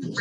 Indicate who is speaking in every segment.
Speaker 1: So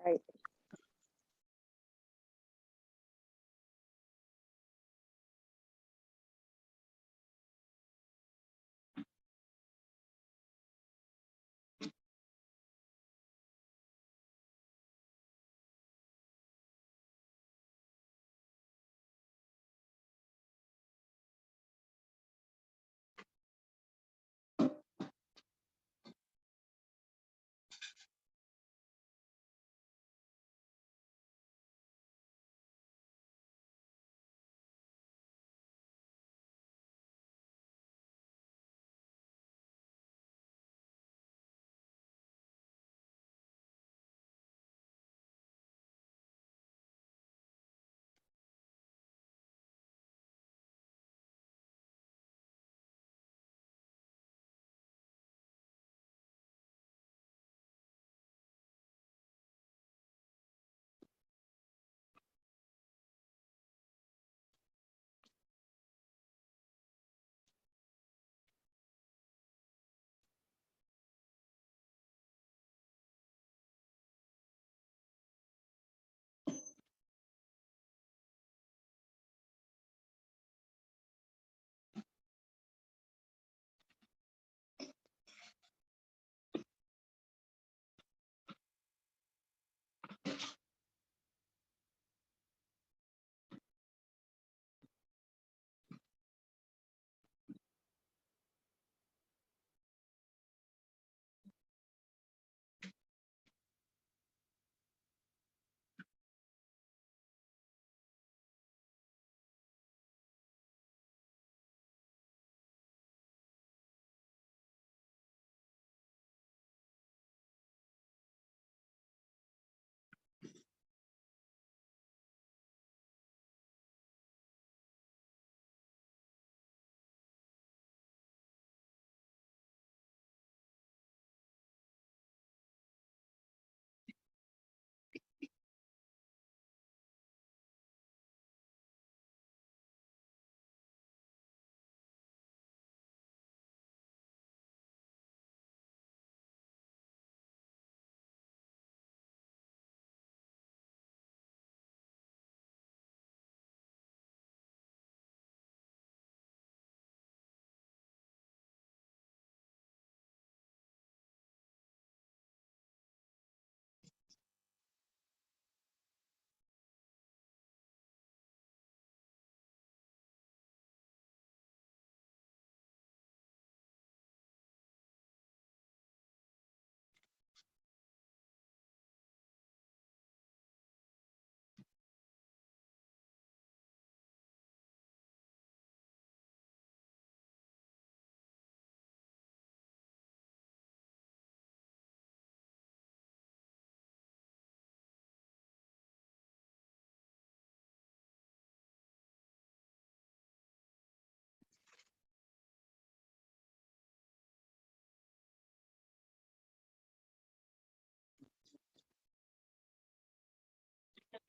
Speaker 1: bright.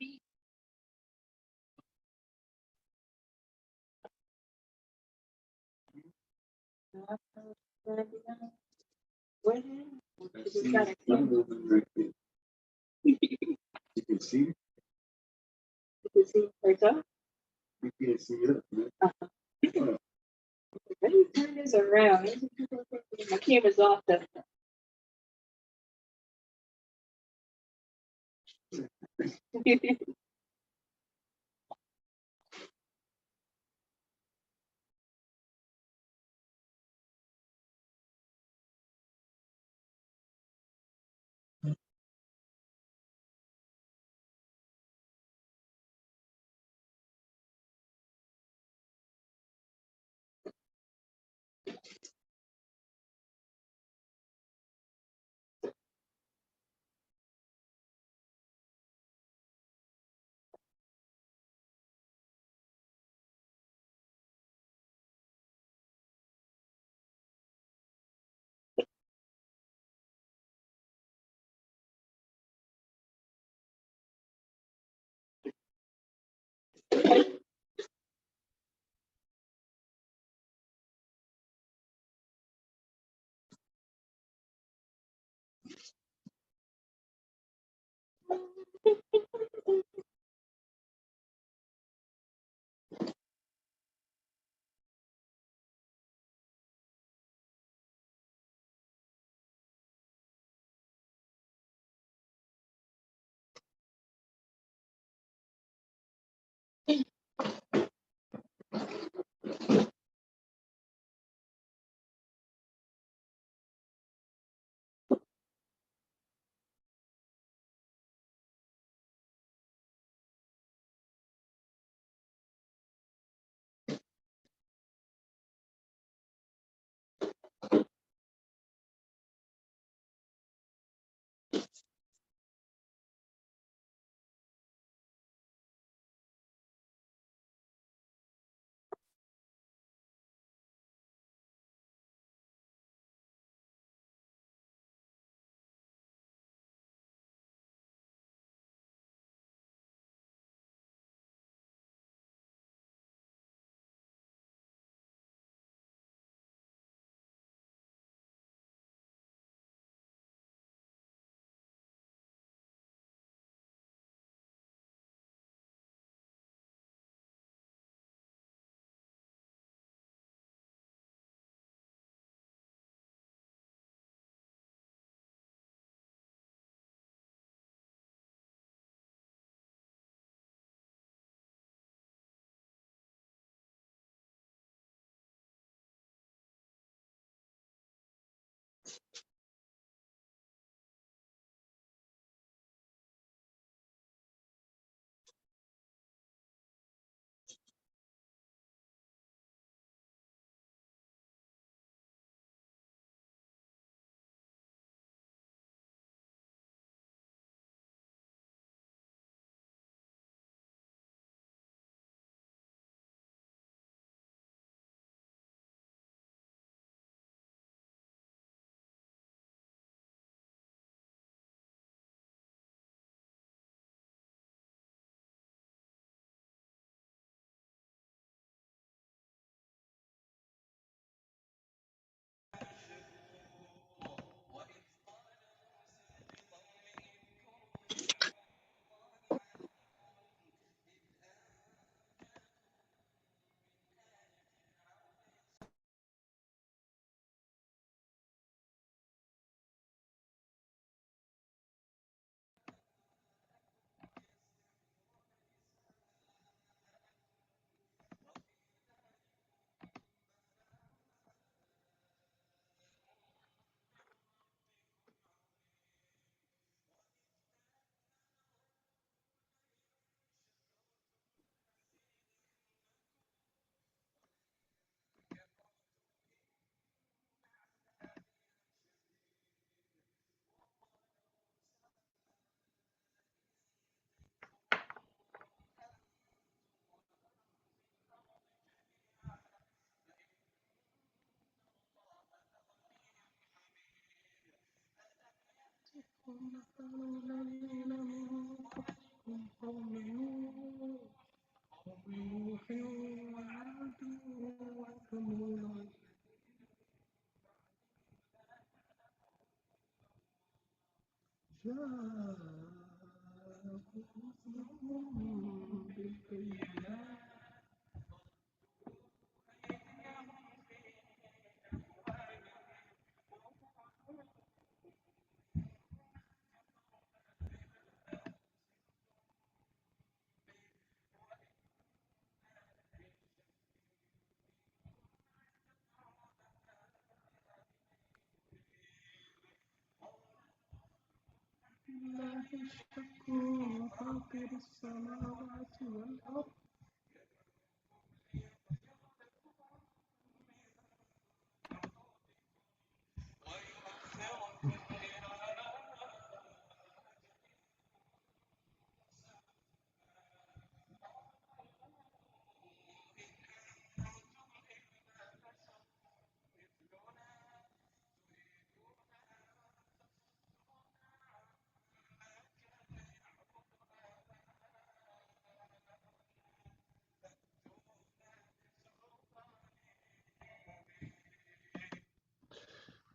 Speaker 2: I'm moving right there. You can see. You can see yourself. You can't see it. Let me turn this around. My camera's off.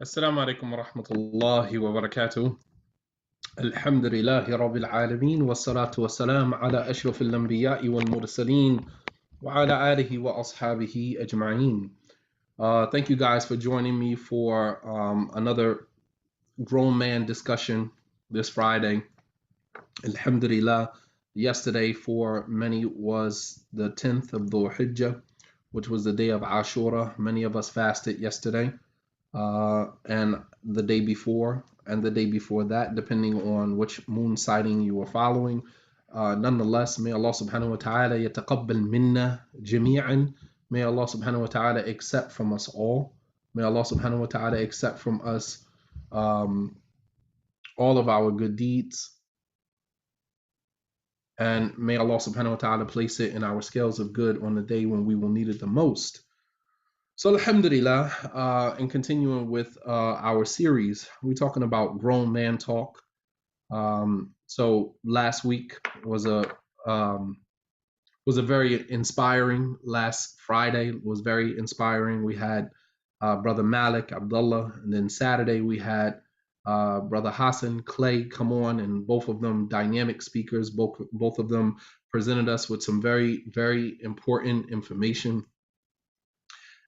Speaker 3: السلام عليكم ورحمة الله وبركاته. الحمد لله رب العالمين والصلاة والسلام على أشرف الأنبياء والمرسلين وعلى آله وأصحابه أجمعين. Thank you guys for joining me for another grown man discussion this Friday. Alhamdulillah, yesterday for many was the 10th of Dhul Hijjah, which was the day of Ashura. Many of us fasted yesterday. And the day before and the day before that, depending on which moon sighting you were following. Nonetheless, may Allah subhanahu wa ta'ala yataqabbal minna jami'an. May Allah subhanahu wa ta'ala accept from us all. May Allah subhanahu wa ta'ala accept from us all of our good deeds. And may Allah subhanahu wa ta'ala place it in our scales of good on the day when we will need it the most. So alhamdulillah, and continuing with our series, we're talking about grown man talk. So last week was a very inspiring. Last Friday was very inspiring. We had Brother Malik Abdullah, and then Saturday we had Brother Hassan Clay come on, and both of them dynamic speakers. Both of them presented us with some very, very important information.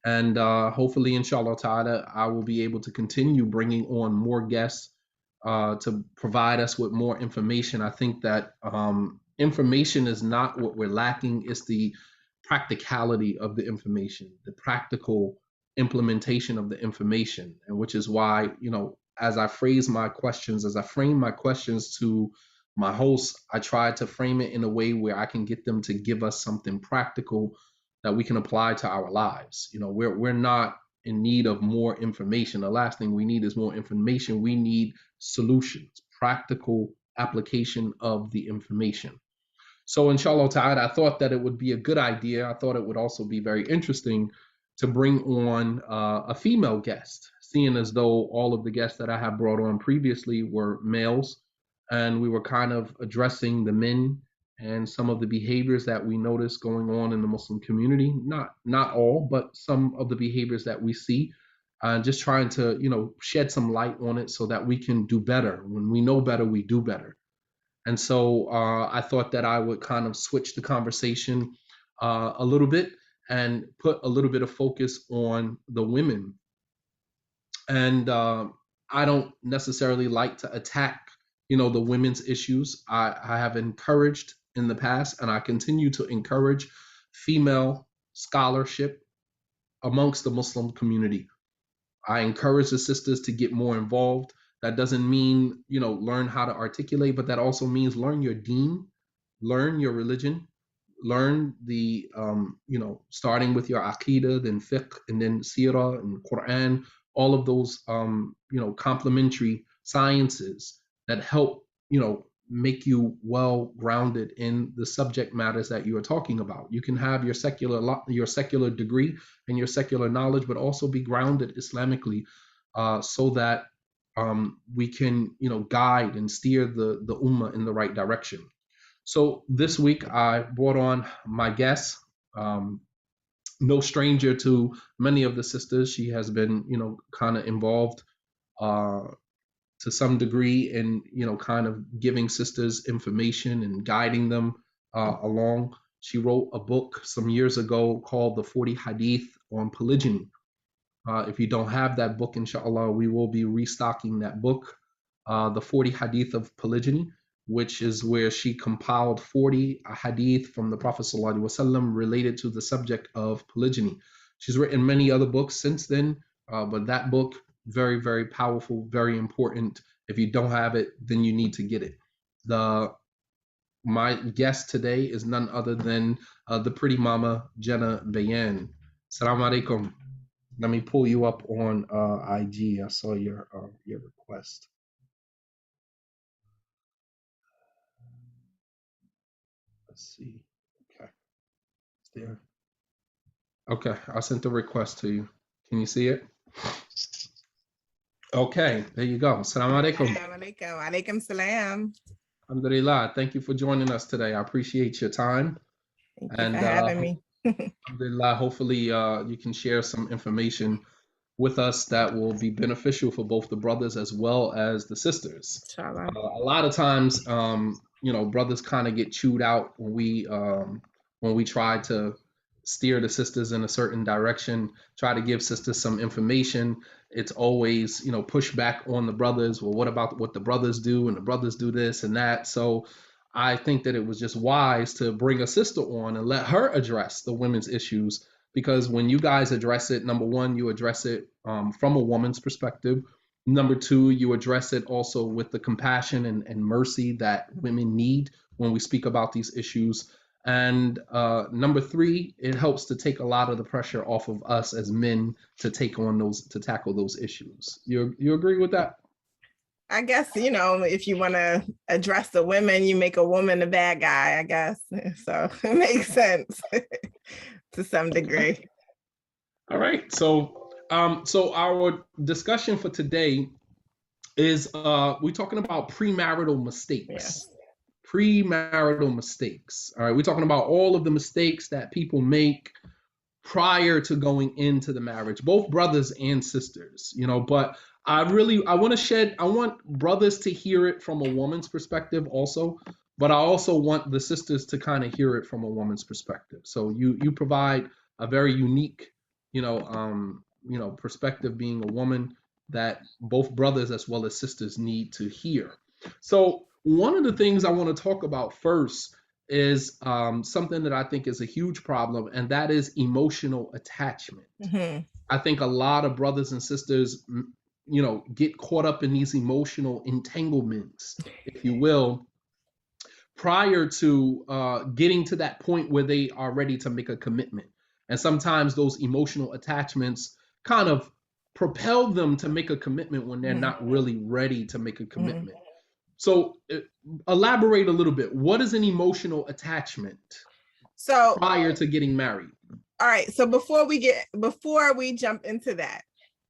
Speaker 3: And hopefully, inshallah ta'ala, I will be able to continue bringing on more guests to provide us with more information. I think that information is not what we're lacking. It's the practicality of the information, the practical implementation of the information. And which is why, as I frame my questions to my hosts, I try to frame it in a way where I can get them to give us something practical that we can apply to our lives. We're not in need of more information. The last thing we need is more information. We need solutions, practical application of the information. So inshallah ta'ala, I thought that it would be a good idea. I thought it would also be very interesting to bring on a female guest, seeing as though all of the guests that I have brought on previously were males, and we were kind of addressing the men and some of the behaviors that we notice going on in the Muslim community. Not all, but some of the behaviors that we see, just trying to shed some light on it so that we can do better. When we know better, we do better. And so I thought that I would kind of switch the conversation a little bit and put a little bit of focus on the women. And I don't necessarily like to attack the women's issues. I have encouraged in the past, and I continue to encourage female scholarship amongst the Muslim community. I encourage the sisters to get more involved. That doesn't mean, learn how to articulate, but that also means learn your deen, learn your religion, learn the, starting with your aqidah, then fiqh, and then seerah and Quran, all of those, complementary sciences that help, make you well grounded in the subject matters that you are talking about. You can have your secular degree and your secular knowledge, but also be grounded Islamically, so that we can, guide and steer the ummah in the right direction. So this week I brought on my guest, no stranger to many of the sisters. She has been, kind of involved uh, to some degree in, kind of giving sisters information and guiding them along. She wrote a book some years ago called The 40 Hadith on Polygyny. If you don't have that book, inshallah, we will be restocking that book, The 40 Hadith of Polygyny, which is where she compiled 40 hadith from the Prophet ﷺ related to the subject of polygyny. She's written many other books since then, but that book, very, very powerful, very important. If you don't have it, then you need to get it. My guest today is none other than the pretty mama, Jannah Bayyan. Assalamu alaikum. Let me pull you up on IG. I saw your request. Let's see. Okay, it's there. Okay, I sent the request to you. Can you see it? Okay, there you go. Assalamu alaikum.
Speaker 4: Alaikum salam.
Speaker 3: Alhamdulillah. Thank you for joining us today. I appreciate your time.
Speaker 4: Thank you for having me.
Speaker 3: Alhamdulillah, hopefully you can share some information with us that will be beneficial for both the brothers as well as the sisters.
Speaker 4: Inshallah.
Speaker 3: A lot of times, brothers kind of get chewed out when we try to steer the sisters in a certain direction, try to give sisters some information. It's always, push back on the brothers. Well, what about what the brothers do? And the brothers do this and that. So I think that it was just wise to bring a sister on and let her address the women's issues, because when you guys address it, number one, you address it from a woman's perspective. Number two, you address it also with the compassion and mercy that women need when we speak about these issues. And number three, it helps to take a lot of the pressure off of us as men to tackle those issues. You agree with that?
Speaker 4: I guess, if you want to address the women, you make a woman a bad guy, I guess. So it makes sense to some degree.
Speaker 3: All right. So our discussion for today is we're talking about premarital mistakes.
Speaker 4: Yes.
Speaker 3: Premarital mistakes. All right. We're talking about all of the mistakes that people make prior to going into the marriage, both brothers and sisters, but I want brothers to hear it from a woman's perspective also, but I also want the sisters to kind of hear it from a woman's perspective. So you provide a very unique, perspective, being a woman, that both brothers as well as sisters need to hear. So one of the things I want to talk about first is something that I think is a huge problem, and that is emotional attachment.
Speaker 4: Mm-hmm.
Speaker 3: I think a lot of brothers and sisters, get caught up in these emotional entanglements, if you will, prior to getting to that point where they are ready to make a commitment. And sometimes those emotional attachments kind of propel them to make a commitment when they're not really ready to make a commitment. So elaborate a little bit. What is an emotional attachment prior to getting married?
Speaker 4: All right. So before we jump into that,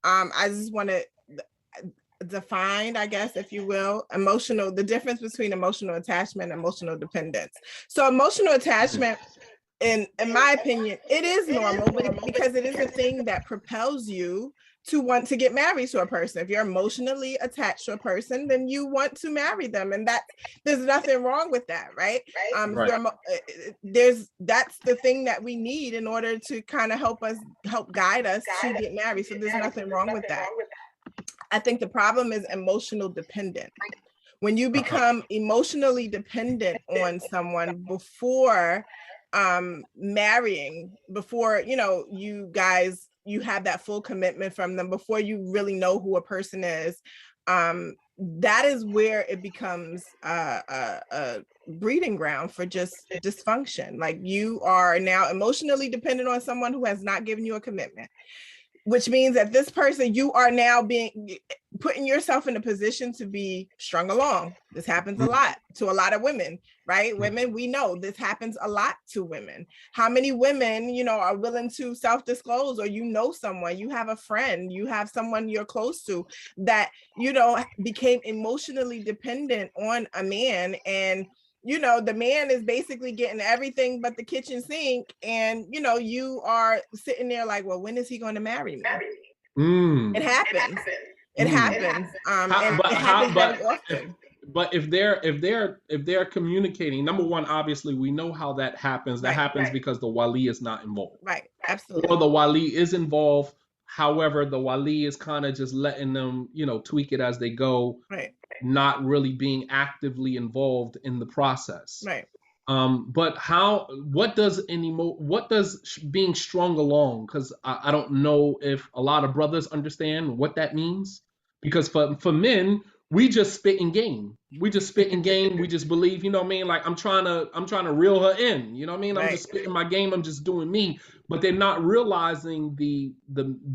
Speaker 4: I just want to define, I guess, if you will, the difference between emotional attachment and emotional dependence. So emotional attachment, in my opinion, it is normal, but because it is a thing that propels you to want to get married to a person. If you're emotionally attached to a person, then you want to marry them, and there's nothing wrong with that, right? That's the thing that we need in order to kind of help guide us to get married. So there's nothing wrong with that. I think the problem is emotional dependent. When you become emotionally dependent on someone before marrying, before you have that full commitment from them, before you really know who a person is, that is where it becomes a breeding ground for just dysfunction. Like, you are now emotionally dependent on someone who has not given you a commitment, which means that this person, you are now putting yourself in a position to be strung along. This happens a lot to a lot of women, right? Women, we know this happens a lot to women. How many women, are willing to self-disclose, or someone, you have a friend, you have someone you're close to that, became emotionally dependent on a man, and you know, the man is basically getting everything but the kitchen sink, and you know, you are sitting there like, well, when is he going to marry me?
Speaker 3: Mm.
Speaker 4: It happens. It
Speaker 3: Mm.
Speaker 4: happens.
Speaker 3: How-
Speaker 4: And
Speaker 3: but
Speaker 4: it
Speaker 3: how-
Speaker 4: happens
Speaker 3: but
Speaker 4: very often.
Speaker 3: But if they're communicating, number one, obviously we know how that happens. That
Speaker 4: Right,
Speaker 3: happens because the wali is not involved.
Speaker 4: Right,
Speaker 3: Or
Speaker 4: absolutely.
Speaker 3: the wali is involved. However, the wali is kind of just letting them, you know, tweak it as they go,
Speaker 4: Right,
Speaker 3: not really being actively involved in the process.
Speaker 4: right.
Speaker 3: But what does being strung along? Because I don't know if a lot of brothers understand what that means. Because for men, we just spit and game. We just spit and game. We just believe, you know what I mean? Like I'm trying to reel her in. You know what I mean? I'm
Speaker 4: Right.
Speaker 3: just spitting my game. I'm just doing me. But they're not realizing the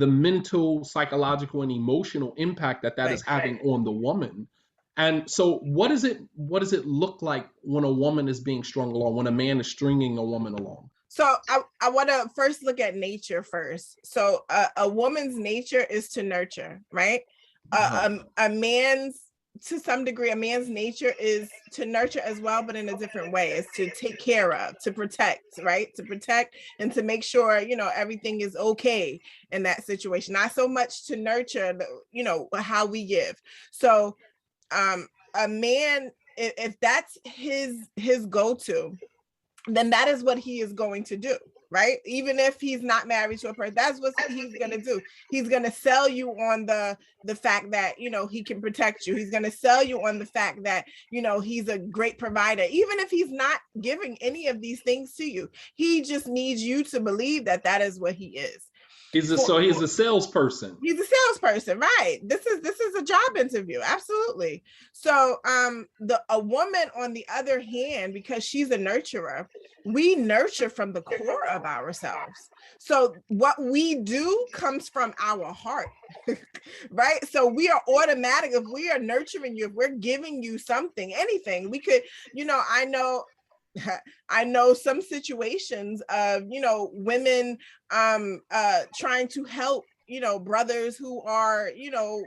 Speaker 3: mental, psychological, and emotional impact that
Speaker 4: Right.
Speaker 3: is having on the woman. And so what does it look like when a woman is being strung along, when a man is stringing a woman along?
Speaker 4: So I want to first look at nature first. So a woman's nature is to nurture, right? A man's, to some degree, a man's nature is to nurture as well, but in a different way. It's to take care of, to protect, right? To protect and to make sure, you know, everything is okay in that situation. Not so much to nurture, you know, how we give. So a man, if that's his go-to, then that is what he is going to do, right? Even if he's not married to a person, that's what he's going to do. He's going to sell you on the fact that, you know, he can protect you. He's going to sell you on the fact that, you know, he's a great provider. Even if he's not giving any of these things to you, he just needs you to believe that that is what he is.
Speaker 3: He's a salesperson.
Speaker 4: He's a salesperson, right? This is a job interview, absolutely. So a woman, on the other hand, because she's a nurturer, we nurture from the core of ourselves. So what we do comes from our heart, right? So we are automatic. If we are nurturing you, if we're giving you something, anything, we could, you know, I know some situations of, you know, women trying to help, you know, brothers who are, you know,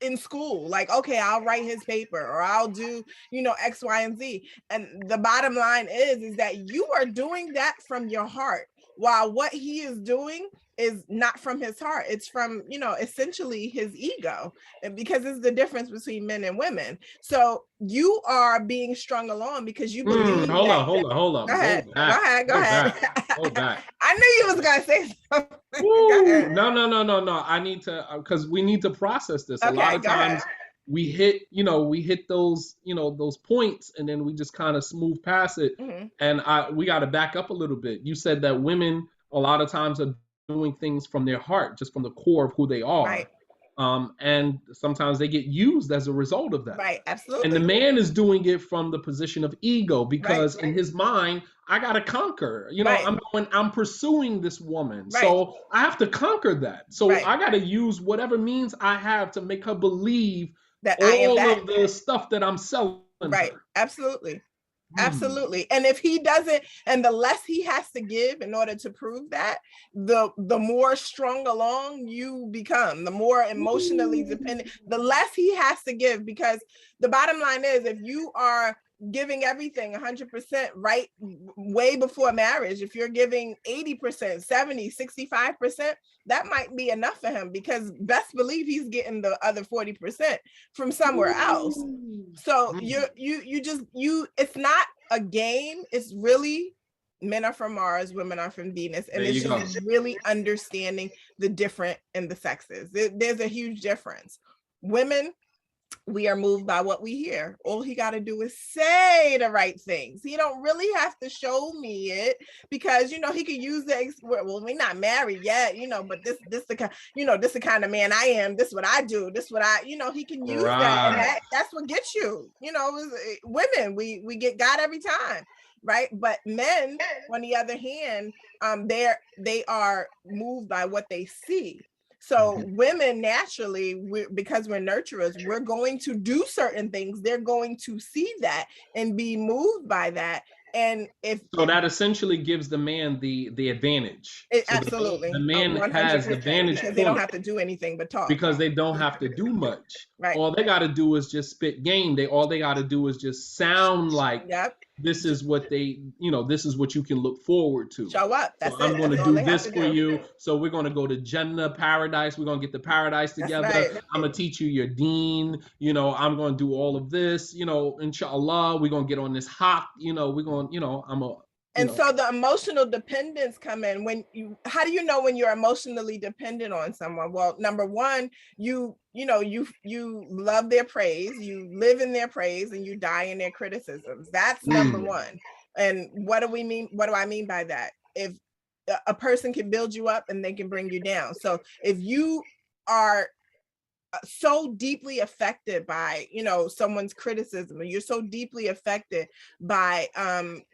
Speaker 4: in school, like, okay, I'll write his paper, or I'll do, you know, X, Y, and Z. And the bottom line is that you are doing that from your heart, while what he is doing is not from his heart. It's from, you know, essentially his ego, and because it's the difference between men and women. So you are being strung along because you believe.
Speaker 3: Hold on.
Speaker 4: Go ahead.
Speaker 3: Hold back.
Speaker 4: I knew you was gonna say something.
Speaker 3: No. I need to, because we need to process this.
Speaker 4: Okay,
Speaker 3: a lot of
Speaker 4: go
Speaker 3: times
Speaker 4: ahead.
Speaker 3: we hit those, you know, those points, and then we just kind of smooth past it.
Speaker 4: Mm-hmm.
Speaker 3: And we got to back up a little bit. You said that women a lot of times are doing things from their heart, just from the core of who they are.
Speaker 4: Right.
Speaker 3: And sometimes they get used as a result of that.
Speaker 4: Right, absolutely.
Speaker 3: And the man is doing it from the position of ego, because in his mind, I got to conquer. You know, I'm pursuing this woman. So I have to conquer that. So I got to use whatever means I have to make her believe that all of the stuff that I'm selling.
Speaker 4: Right, her. Absolutely. Absolutely. And if he doesn't, and the less he has to give in order to prove that, the more strung along you become, the more emotionally dependent, the less he has to give. Because the bottom line is, if you are giving everything 100% right way before marriage, if you're giving 80%, 70, 65%, that might be enough for him, because best believe he's getting the other 40% from somewhere else. So you it's not a game. It's really, men are from Mars, women are from Venus, and it's just really understanding the difference in the sexes. There's a huge difference. Women, we are moved by what we hear. All he got to do is say the right things. He don't really have to show me it, because, you know, he could use well, we're not married yet, you know, but this the kind, you know, this the kind of man I am. This what I do. This what I, you know, he can use that, and that's what gets you. You know, women, we get God every time, right? But men, on the other hand, they are moved by what they see. So women, naturally, because we're nurturers, we're going to do certain things. They're going to see that and be moved by that. And if
Speaker 3: So that essentially gives the man the advantage. So
Speaker 4: absolutely,
Speaker 3: the man has the
Speaker 4: 100%,
Speaker 3: vantage
Speaker 4: because they don't
Speaker 3: point
Speaker 4: have to do anything but talk.
Speaker 3: because they don't have to do much.
Speaker 4: Right.
Speaker 3: All they got to do is just spit game. All they got to do is just sound like
Speaker 4: Yep.
Speaker 3: this is what this is what you can look forward to.
Speaker 4: Show up. That's
Speaker 3: So I'm
Speaker 4: it.
Speaker 3: going to
Speaker 4: That's all
Speaker 3: do
Speaker 4: they have
Speaker 3: this
Speaker 4: to
Speaker 3: for
Speaker 4: do.
Speaker 3: you. So we're going to go to Jannah paradise. We're going to get the paradise together.
Speaker 4: right.
Speaker 3: I'm going to teach you your deen. I'm going to do all of this. Inshallah, we're going to get on this hawk. We're going,
Speaker 4: And so the emotional dependence come in how do you know when you're emotionally dependent on someone? Well, number one, you love their praise, you live in their praise, and you die in their criticisms. That's number one. And what do I mean by that? If a person can build you up and they can bring you down. So if you are so deeply affected by someone's criticism, or you're so deeply affected by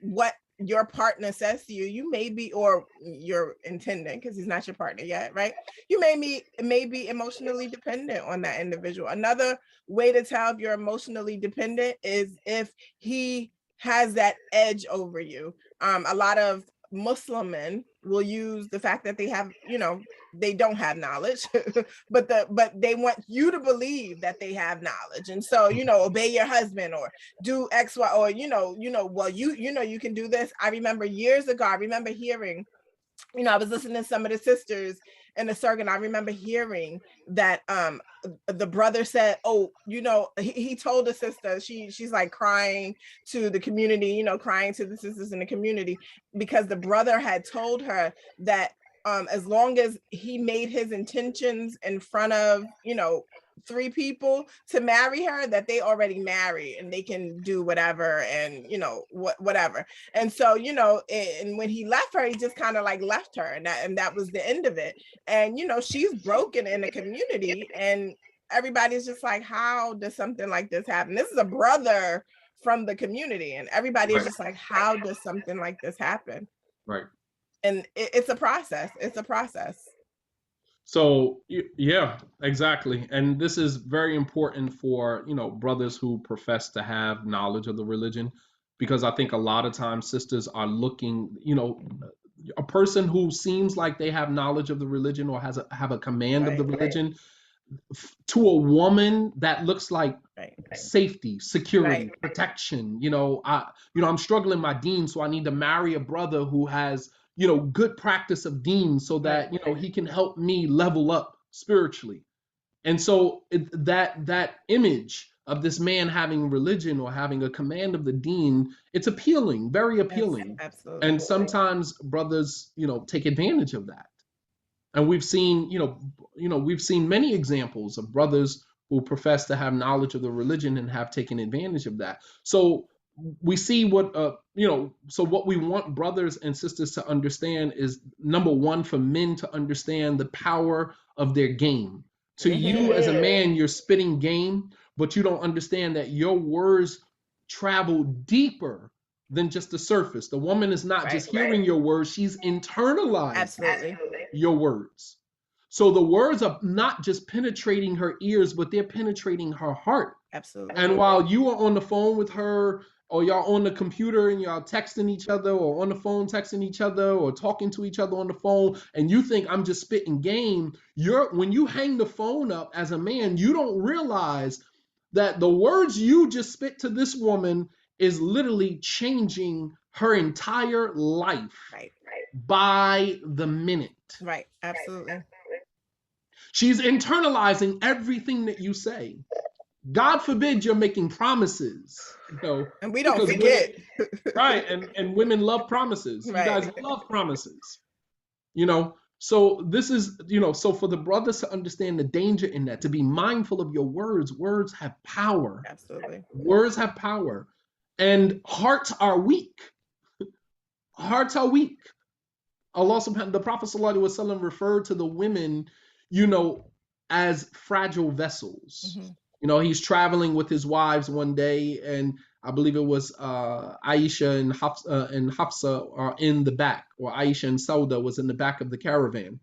Speaker 4: what your partner says to you, you may be, or you're intending, because he's not your partner yet, right? You may be emotionally dependent on that individual. Another way to tell if you're emotionally dependent is if he has that edge over you. A lot of Muslim men will use the fact that they have, they don't have knowledge, but they want you to believe that they have knowledge. And so, obey your husband, or do X, Y, or, well, you can do this. I remember years ago, hearing, I was listening to some of the sisters in the circle. I remember hearing that the brother said, oh, he told the sister, she's like crying to the community, crying to the sisters in the community, because the brother had told her that as long as he made his intentions in front of, 3 people to marry her, that they already married and they can do whatever, and whatever. And so, and when he left her, he just kind of like left her, and that was the end of it. And she's broken in the community, and everybody's just like, how does something like this happen? This is a brother from the community, and everybody is just like, how does something like this happen?
Speaker 3: Right.
Speaker 4: And it's a process. It's a process.
Speaker 3: So yeah, exactly. And this is very important for, brothers who profess to have knowledge of the religion, because I think a lot of times sisters are looking, a person who seems like they have knowledge of the religion or have a command of the religion, to a woman that looks like safety, security, protection. I'm struggling my deen, so I need to marry a brother who has good practice of deen, so that he can help me level up spiritually. And so that image of this man having religion or having a command of the deen, it's appealing, very appealing.
Speaker 4: Absolutely.
Speaker 3: And sometimes brothers take advantage of that. And we've seen many examples of brothers who profess to have knowledge of the religion and have taken advantage of that. So we see so what we want brothers and sisters to understand is, number one, for men to understand the power of their game. To you as a man, you're spitting game, but you don't understand that your words travel deeper than just the surface. The woman is not just hearing your words, she's internalizing your words. So the words are not just penetrating her ears, but they're penetrating her heart.
Speaker 4: Absolutely.
Speaker 3: And while you are on the phone with her, or y'all on the computer and y'all texting each other, or on the phone texting each other, or talking to each other on the phone, and you think I'm just spitting game, when you hang the phone up as a man, you don't realize that the words you just spit to this woman is literally changing her entire life by the minute.
Speaker 4: Right. Absolutely.
Speaker 3: She's internalizing everything that you say. God forbid you're making promises,
Speaker 4: and we don't forget.
Speaker 3: Right. And women love promises. You guys love promises, So this is, so for the brothers to understand the danger in that, to be mindful of your words. Words have power.
Speaker 4: Absolutely.
Speaker 3: Words have power. And hearts are weak. Hearts are weak. Allah subhanahu, the Prophet sallallahu alaihi wasallam referred to the women, as fragile vessels. He's traveling with his wives one day, and I believe it was Aisha and Hafsa are in the back, or Aisha and Sauda was in the back of the caravan.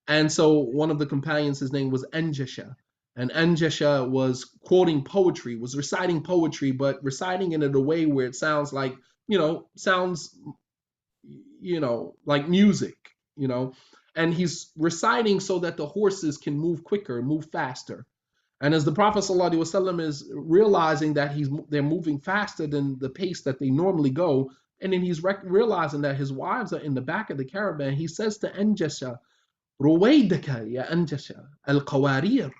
Speaker 3: And so one of the companions, his name was Anjasha. And Anjasha was quoting poetry, was reciting poetry, but reciting it in a way where it sounds like sounds, like music, and he's reciting so that the horses can move quicker, move faster. And as the Prophet ﷺ is realizing that they're moving faster than the pace that they normally go, and then he's realizing that his wives are in the back of the caravan, he says to Anjasha, Ruwaydaka ya Anjasha al-Qawarir,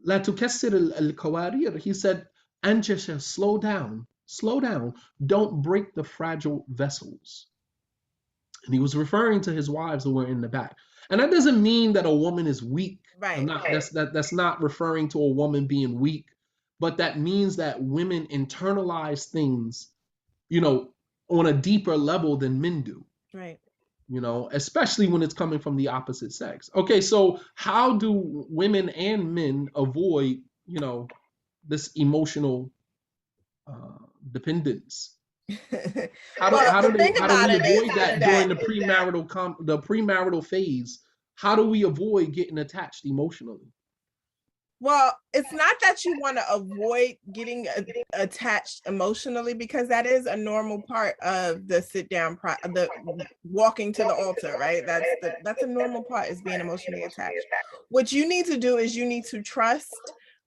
Speaker 3: la tukassir al-Qawarir. He said, Anjasha, slow down, don't break the fragile vessels. And he was referring to his wives who were in the back. And that doesn't mean that a woman is weak.
Speaker 4: Right.
Speaker 3: That's not referring to a woman being weak, but that means that women internalize things, on a deeper level than men do.
Speaker 4: Right.
Speaker 3: Especially when it's coming from the opposite sex. Okay, so how do women and men avoid, this emotional dependence? How do we avoid that during the premarital phase? How do we avoid getting attached emotionally?
Speaker 4: Well, it's not that you want to avoid getting attached emotionally, because that is a normal part of the sit down, the walking to the altar, right? That's a normal part, is being emotionally attached. What you need to do is you need to trust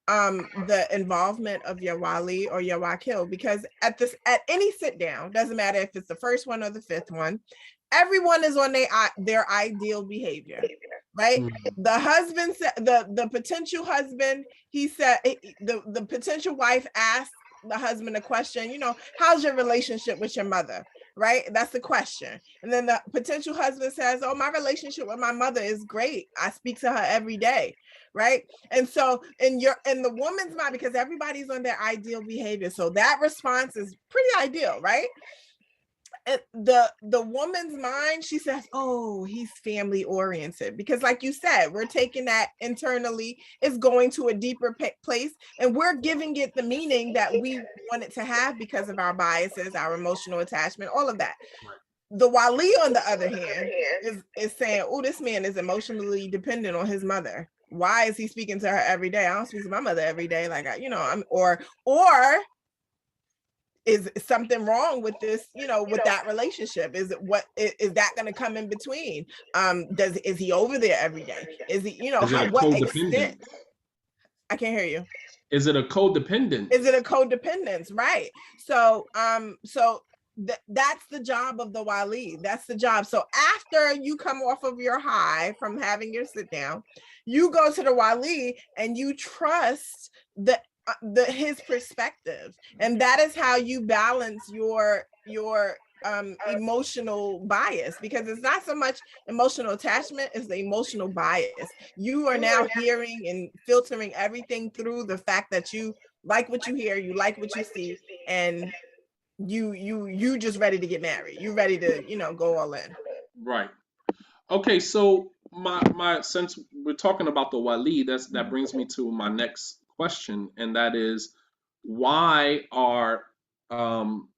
Speaker 4: the involvement of your wali or your wakil, because at any sit down, doesn't matter if it's the first one or the fifth one, everyone is on their ideal behavior, right? The husband said, the potential husband, he said, the potential wife asked the husband a question, how's your relationship with your mother? Right? That's the question. And then the potential husband says, oh, my relationship with my mother is great. I speak to her every day. Right? And so in the woman's mind, because everybody's on their ideal behavior, so that response is pretty ideal, right? The woman's mind, she says, oh, he's family oriented, because like you said, we're taking that internally, it's going to a deeper place, and we're giving it the meaning that we want it to have because of our biases, our emotional attachment, all of that. The wali, on the other hand, is saying, oh, this man is emotionally dependent on his mother. Why is he speaking to her every day? I don't speak to my mother every day. Like, or is something wrong with this, with that relationship? Is that going to come in between? Is he over there every day? Is he, what extent? I can't hear you.
Speaker 3: Is it a codependence?
Speaker 4: Is it a codependence? Right. So, that's the job of the wali. That's the job. So after you come off of your high from having your sit down, you go to the wali and you trust his perspective, and that is how you balance your emotional bias, because it's not so much emotional attachment, it's the emotional bias. You are now hearing and filtering everything through the fact that you like what you hear, you like what you see, and you just ready to get married. You ready to go all in.
Speaker 3: Right. Okay, so my since we're talking about the wali, that brings me to my next question, and that is, why are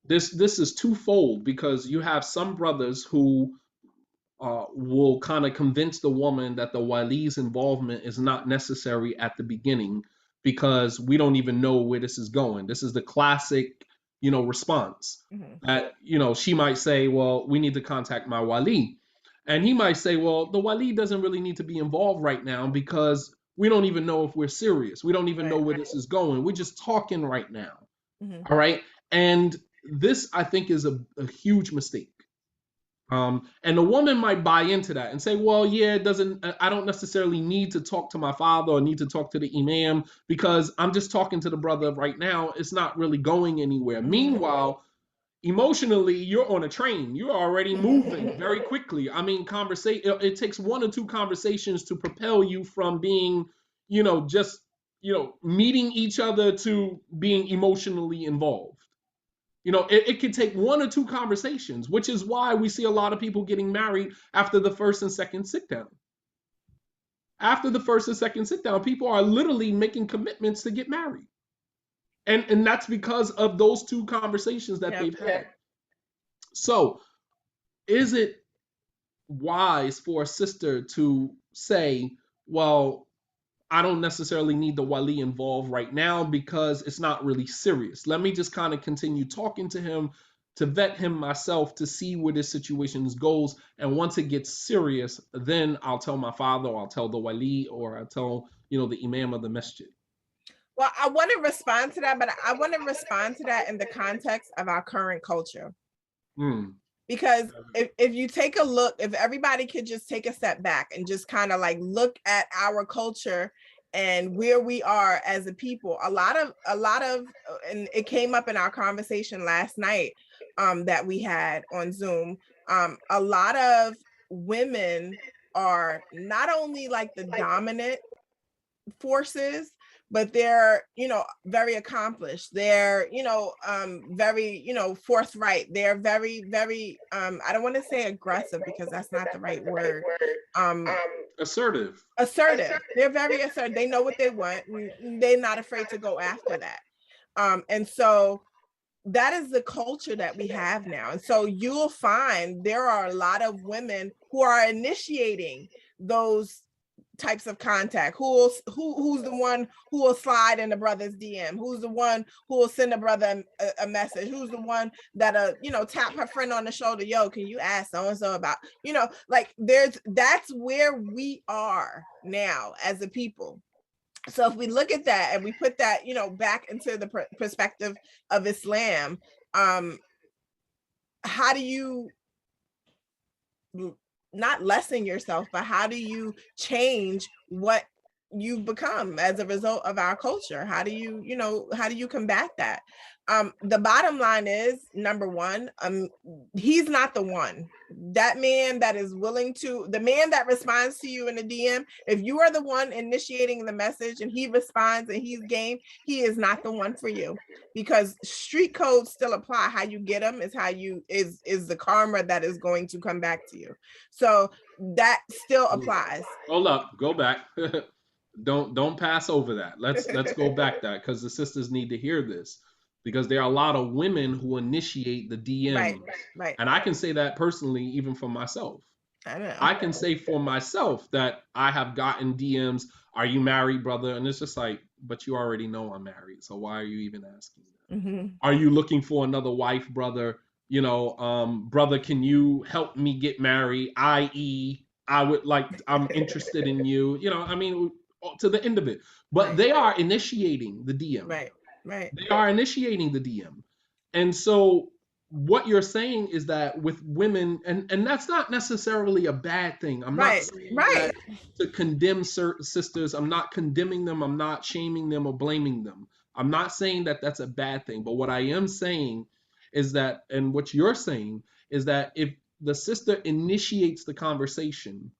Speaker 3: this is twofold, because you have some brothers who will kind of convince the woman that the wali's involvement is not necessary at the beginning, because we don't even know where this is going. This is the classic response. That she might say, well, we need to contact my wali, and he might say, well, the wali doesn't really need to be involved right now, because we don't even know if we're serious. We don't even know where this is going. We're just talking right now. All right. And this, I think, is a huge mistake. And the woman might buy into that and say, well, yeah, I don't necessarily need to talk to my father or need to talk to the imam, because I'm just talking to the brother right now. It's not really going anywhere. Meanwhile, emotionally, you're on a train. You're already moving very quickly. I mean, it takes one or two conversations to propel you from being, just, meeting each other to being emotionally involved. It can take one or two conversations, which is why we see a lot of people getting married after the first and second sit down. After the first and second sit down, people are literally making commitments to get married. And that's because of those two conversations that they've had. So, is it wise for a sister to say, well, I don't necessarily need the wali involved right now because it's not really serious. Let me just kind of continue talking to him, to vet him myself to see where this situation goes. And once it gets serious, then I'll tell my father, or I'll tell the wali, or I'll tell, the imam of the masjid.
Speaker 4: Well, I want to respond to that, but I want to respond to that in the context of our current culture. Because if you take a look, if everybody could just take a step back and just kind of like look at our culture and where we are as a people, a lot of, and it came up in our conversation last night that we had on Zoom. A lot of women are not only like the dominant forces, but they're, very accomplished. They're, very, forthright. They're very, very, I don't want to say aggressive because that's not the right word.
Speaker 3: Assertive.
Speaker 4: They're very assertive. They know what they want. They're not afraid to go after that. And so that is the culture that we have now. And so you'll find there are a lot of women who are initiating those types of contact. Who's the one who will slide in the brother's DM? Who's the one who will send a brother a message? Who's the one that tap her friend on the shoulder? Yo, can you ask so and so about, like that's where we are now as a people. So if we look at that and we put that, back into the perspective of Islam, how do you not lessen yourself, but how do you change what you've become as a result of our culture? How do you combat that? The bottom line is, number one, he's not the one. That man that is willing to, the man that responds to you in the DM, if you are the one initiating the message and he responds and he's game, he is not the one for you, because street codes still apply. How you get them is how you is the karma that is going to come back to you. So that still applies.
Speaker 3: Hold up, go back. Don't pass over that. Let's go back that, because the sisters need to hear this, because there are a lot of women who initiate the DMs.
Speaker 4: Right.
Speaker 3: And I can say that personally, even for myself.
Speaker 4: I know.
Speaker 3: I can say for myself that I have gotten DMs, "Are you married, brother?" And it's just like, but you already know I'm married, so why are you even asking that?
Speaker 4: Mm-hmm.
Speaker 3: Are you looking for another wife, brother? Brother, can you help me get married? I.e., I'm interested in you. To the end of it. But
Speaker 4: Right.
Speaker 3: they are initiating the DM.
Speaker 4: Right.
Speaker 3: They are initiating the DM. And so what you're saying is that with women, and that's not necessarily a bad thing. I'm not saying that to condemn certain sisters. I'm not condemning them. I'm not shaming them or blaming them. I'm not saying that that's a bad thing. But what I am saying is that, and what you're saying is that if the sister initiates the conversation,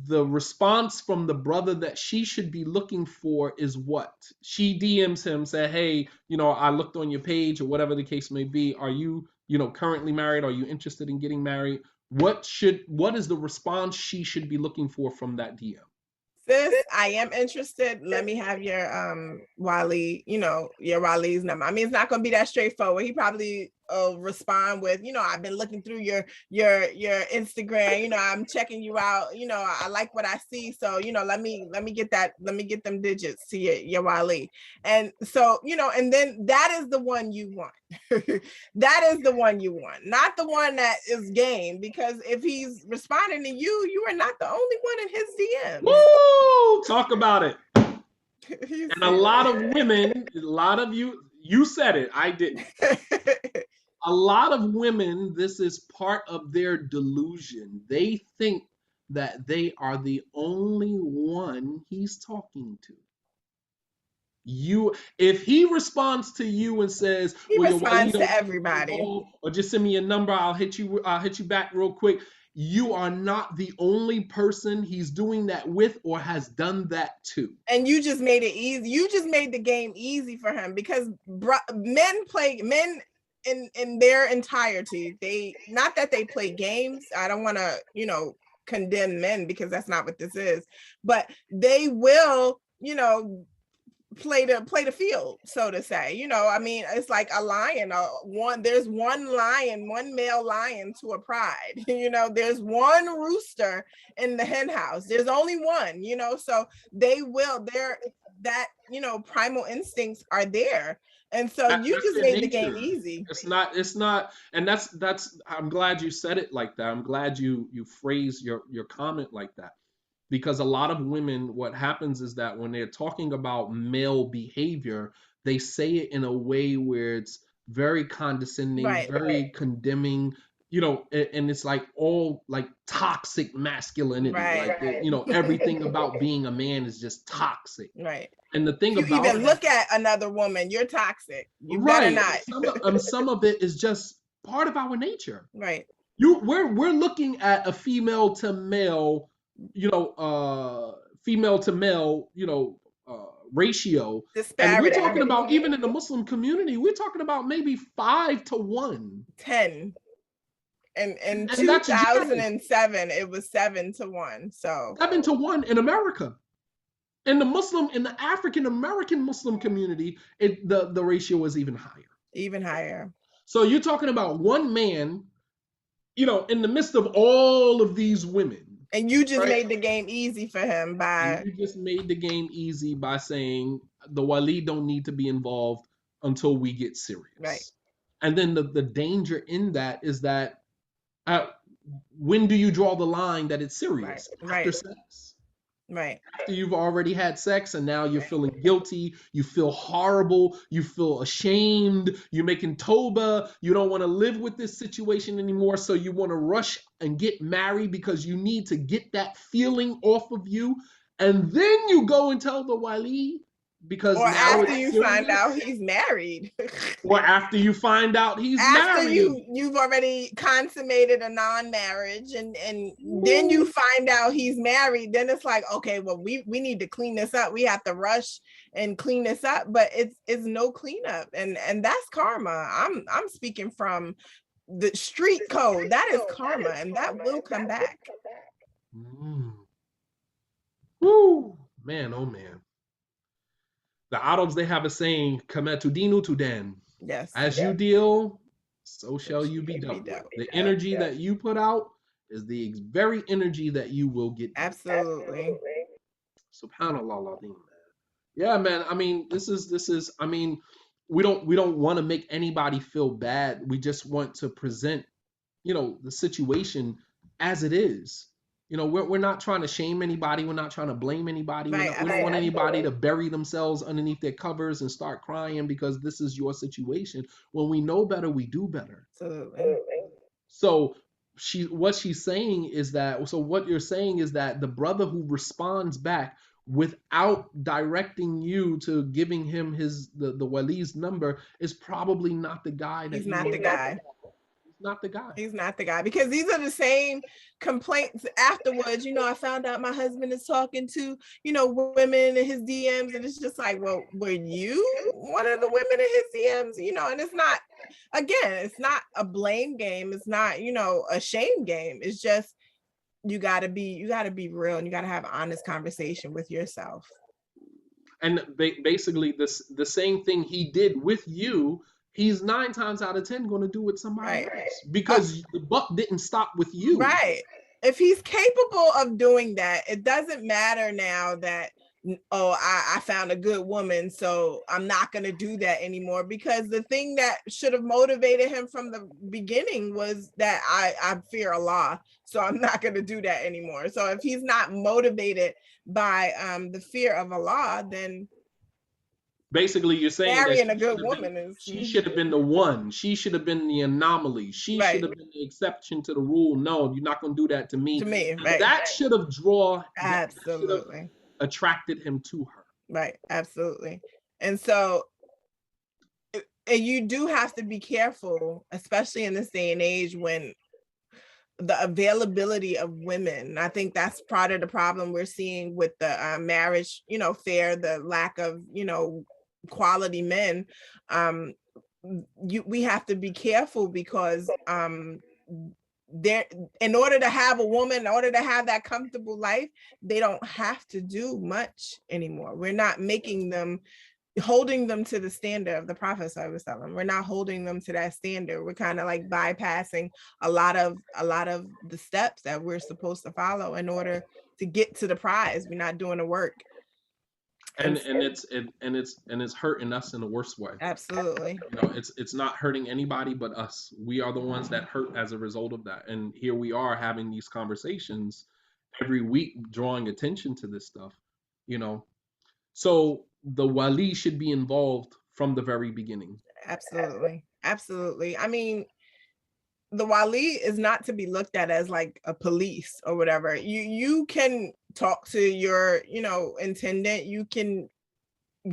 Speaker 3: the response from the brother that she should be looking for is what? She DMs him, say, "Hey, I looked on your page," or whatever the case may be. "Are you, currently married? Are you interested in getting married?" What is the response she should be looking for from that DM?
Speaker 4: Sis, I am interested. Let me have your wali, your wali's number. I mean, it's not gonna be that straightforward. He probably respond with, I've been looking through your Instagram, I'm checking you out, I like what I see. So, let me get them digits to your wali. And so, and then that is the one you want. That is the one you want, not the one that is game, because if he's responding to you, you are not the only one in his DMs.
Speaker 3: Woo! Talk about it. And a lot of women, a lot of you said it, I didn't. A lot of women, this is part of their delusion. They think that they are the only one he's talking to. If he responds to you and says,
Speaker 4: he
Speaker 3: "Well,
Speaker 4: responds to everybody,"
Speaker 3: or just send me a number, I'll hit you back real quick. You are not the only person he's doing that with or has done that to.
Speaker 4: And you just made it easy. You just made the game easy for him, because men in their entirety. They, not that they play games. I don't want to, condemn men, because that's not what this is. But they will, play the field, so to say. You know, I mean, it's like a lion. There's one lion, one male lion to a pride. You know, there's one rooster in the hen house. There's only one. You know, so that, you know, primal instincts are there. And so you just made the game easy.
Speaker 3: It's not, and that's, I'm glad you said it like that. I'm glad you phrased your comment like that, because a lot of women, what happens is that when they're talking about male behavior, they say it in a way where it's very condescending, very condemning, you know, and it's like all like toxic masculinity, like you know, everything about being a man is just toxic.
Speaker 4: Right.
Speaker 3: And the thing
Speaker 4: if you even look at another woman, you're toxic. You better not.
Speaker 3: Some of it is just part of our nature.
Speaker 4: Right.
Speaker 3: We're looking at a female to male, you know, female to male, you know, ratio. Disparity. And we're talking about, even in the Muslim community, we're talking about maybe 5 to 1.
Speaker 4: 10. And in 2007, it was 7 to 1. So
Speaker 3: 7 to 1 in America. In the African American Muslim community, the ratio is even higher.
Speaker 4: Even higher.
Speaker 3: So you're talking about one man, you know, in the midst of all of these women.
Speaker 4: And you just made the game easy for him by...
Speaker 3: You just made the game easy by saying the wali don't need to be involved until we get serious.
Speaker 4: Right.
Speaker 3: And then the danger in that is that when do you draw the line that it's serious? After sex.
Speaker 4: Right.
Speaker 3: After you've already had sex and now you're feeling guilty, you feel horrible, you feel ashamed, you're making toba, you don't want to live with this situation anymore, so you want to rush and get married because you need to get that feeling off of you, and then you go and tell the wali, because
Speaker 4: or after you find out he's married.
Speaker 3: Or after you find out he's married.
Speaker 4: You've already consummated a non-marriage and then you find out he's married, then it's like, okay, well, we need to clean this up. We have to rush and clean this up, but it's no cleanup. And that's karma. I'm speaking from the street code. That is karma, and that will come back.
Speaker 3: Woo, man, oh man. The Arabs, they have a saying, Kama tudinu tudan.
Speaker 4: Yes.
Speaker 3: As you deal, so shall you be dealt with. The energy that you put out is the very energy that you will get.
Speaker 4: Absolutely.
Speaker 3: Subhanallah, man. Yeah, man. I mean, this is, I mean, we don't want to make anybody feel bad. We just want to present, you know, the situation as it is. You know, we're not trying to shame anybody. We're not trying to blame anybody. We don't want anybody to bury themselves underneath their covers and start crying because this is your situation. When we know better, we do better.
Speaker 4: Absolutely.
Speaker 3: So what you're saying is that the brother who responds back without directing you to giving him the wali's number is probably not the guy.
Speaker 4: He's not the guy.
Speaker 3: Not the guy.
Speaker 4: He's not the guy, because these are the same complaints afterwards. You know, I found out my husband is talking to, you know, women in his DMs, and it's just like, well, were you one of the women in his DMs? You know, and it's not, again, it's not a blame game. It's not, you know, a shame game. It's just, you gotta be real, and you gotta have an honest conversation with yourself.
Speaker 3: And basically the same thing he did with you, he's 9 times out of 10 going to do with somebody else, because the buck didn't stop with you.
Speaker 4: Right. If he's capable of doing that, it doesn't matter now that, oh, I found a good woman, so I'm not going to do that anymore, because the thing that should have motivated him from the beginning was that I fear Allah, so I'm not going to do that anymore. So if he's not motivated by the fear of Allah, then
Speaker 3: basically you're saying
Speaker 4: marrying a good woman
Speaker 3: she should have been the one. She should have been the anomaly. She should have been the exception to the rule. No, you're not going to do that to me.
Speaker 4: Right.
Speaker 3: That should have
Speaker 4: absolutely
Speaker 3: attracted him to her.
Speaker 4: Right. Absolutely. And so you do have to be careful, especially in this day and age when the availability of women. I think that's part of the problem we're seeing with the marriage, you know, fair, the lack of, you know, quality men. We have to be careful, because in order to have a woman, in order to have that comfortable life, they don't have to do much anymore. We're not making them, holding them to the standard of the Prophet sallallahu alaihi wasallam. We're not holding them to that standard. We're kind of like bypassing a lot of the steps that we're supposed to follow in order to get to the prize. We're not doing the work.
Speaker 3: And it's hurting us in the worst way.
Speaker 4: Absolutely.
Speaker 3: You know, it's not hurting anybody but us. We are the ones that hurt as a result of that. And here we are having these conversations every week, drawing attention to this stuff, you know. So the wali should be involved from the very beginning.
Speaker 4: Absolutely. Absolutely. I mean, the wali is not to be looked at as like a police or whatever. You can talk to your, you know, intendant. You can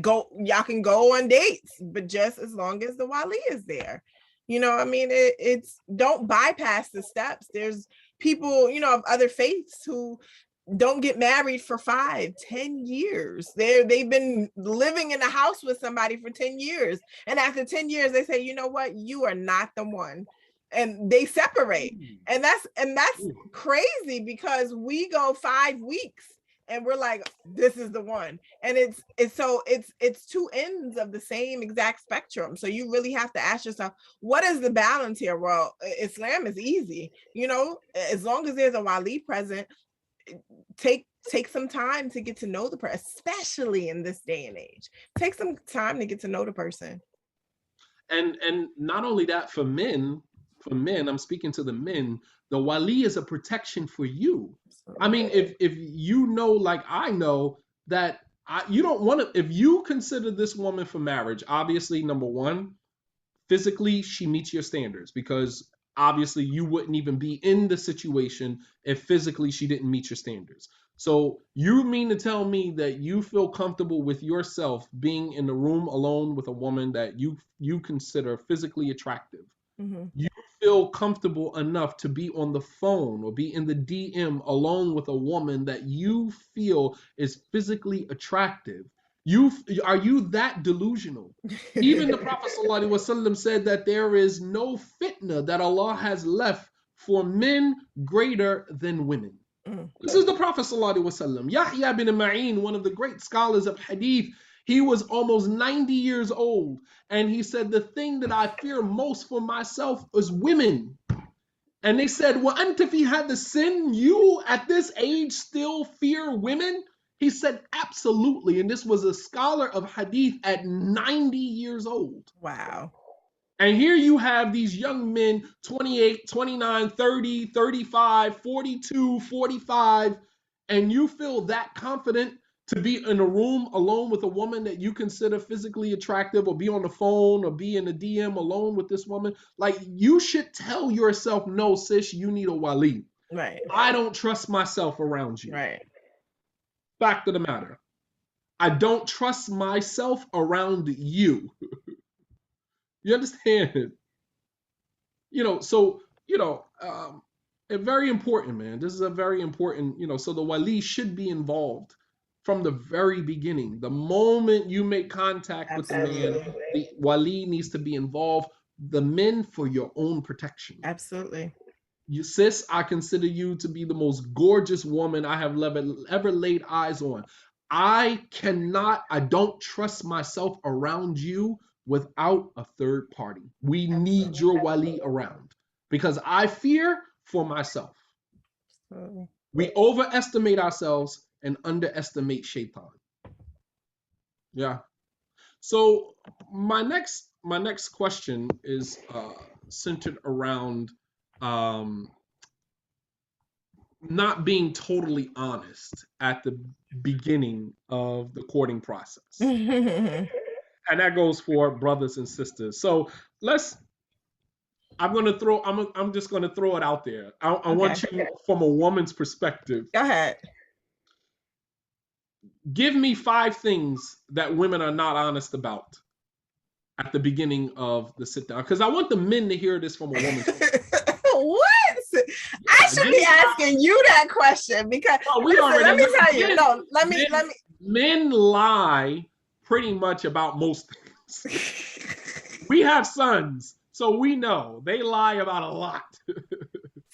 Speaker 4: go, y'all can go on dates, but just as long as the wali is there. You know, I mean, it's don't bypass the steps. There's people, you know, of other faiths who don't get married for 5-10 years. They've been living in a house with somebody for 10 years. And after 10 years, they say, you know what, you are not the one. And they separate. And that's crazy, because we go 5 weeks and we're like, this is the one. And it's two ends of the same exact spectrum. So you really have to ask yourself, what is the balance here? Well, Islam is easy, you know, as long as there's a wali present. Take some time to get to know the person, especially in this day and age. Take some time to get to know the person.
Speaker 3: And not only that, for men, I'm speaking to the men, the wali is a protection for you. I mean, if you know, like I know, that you don't want to, if you consider this woman for marriage, obviously, number one, physically, she meets your standards, because obviously you wouldn't even be in the situation if physically she didn't meet your standards. So you mean to tell me that you feel comfortable with yourself being in the room alone with a woman that you consider physically attractive? Mm-hmm. You feel comfortable enough to be on the phone or be in the DM alone with a woman that you feel is physically attractive? Are you that delusional? Even the Prophet ﷺ said that there is no fitna that Allah has left for men greater than women. This is the Prophet ﷺ. Yahya bin Ma'in, one of the great scholars of hadith, he was almost 90 years old, and he said, the thing that I fear most for myself is women. And they said, well, anta fi hadha sin, you at this age still fear women? He said, absolutely. And this was a scholar of hadith at 90 years old.
Speaker 4: Wow.
Speaker 3: And here you have these young men, 28, 29, 30, 35, 42, 45, and you feel that confident to be in a room alone with a woman that you consider physically attractive, or be on the phone or be in the DM alone with this woman. Like, you should tell yourself, no, sis, you need a wali.
Speaker 4: Right.
Speaker 3: I don't trust myself around you.
Speaker 4: Right.
Speaker 3: Fact of the matter, I don't trust myself around you. You understand? You know, so, you know, very important, man. This is a very important, you know, so the wali should be involved from the very beginning. The moment you make contact
Speaker 4: Absolutely.
Speaker 3: with the man, the wali needs to be involved. The men, for your own protection.
Speaker 4: Absolutely.
Speaker 3: You, sis, I consider you to be the most gorgeous woman I have ever laid eyes on. I don't trust myself around you without a third party. We need your wali around, because I fear for myself. Absolutely. We overestimate ourselves and underestimate shaitan. Yeah. So my next question is centered around not being totally honest at the beginning of the courting process. And that goes for brothers and sisters. So I'm just gonna throw it out there. I want you, from a woman's perspective.
Speaker 4: Go ahead.
Speaker 3: Give me 5 things that women are not honest about at the beginning of the sit down, because I want the men to hear this from a woman's perspective.
Speaker 4: What? I should be asking you that question, because let me tell you. No, let me.
Speaker 3: Men lie pretty much about most things. We have sons, so we know they lie about a lot.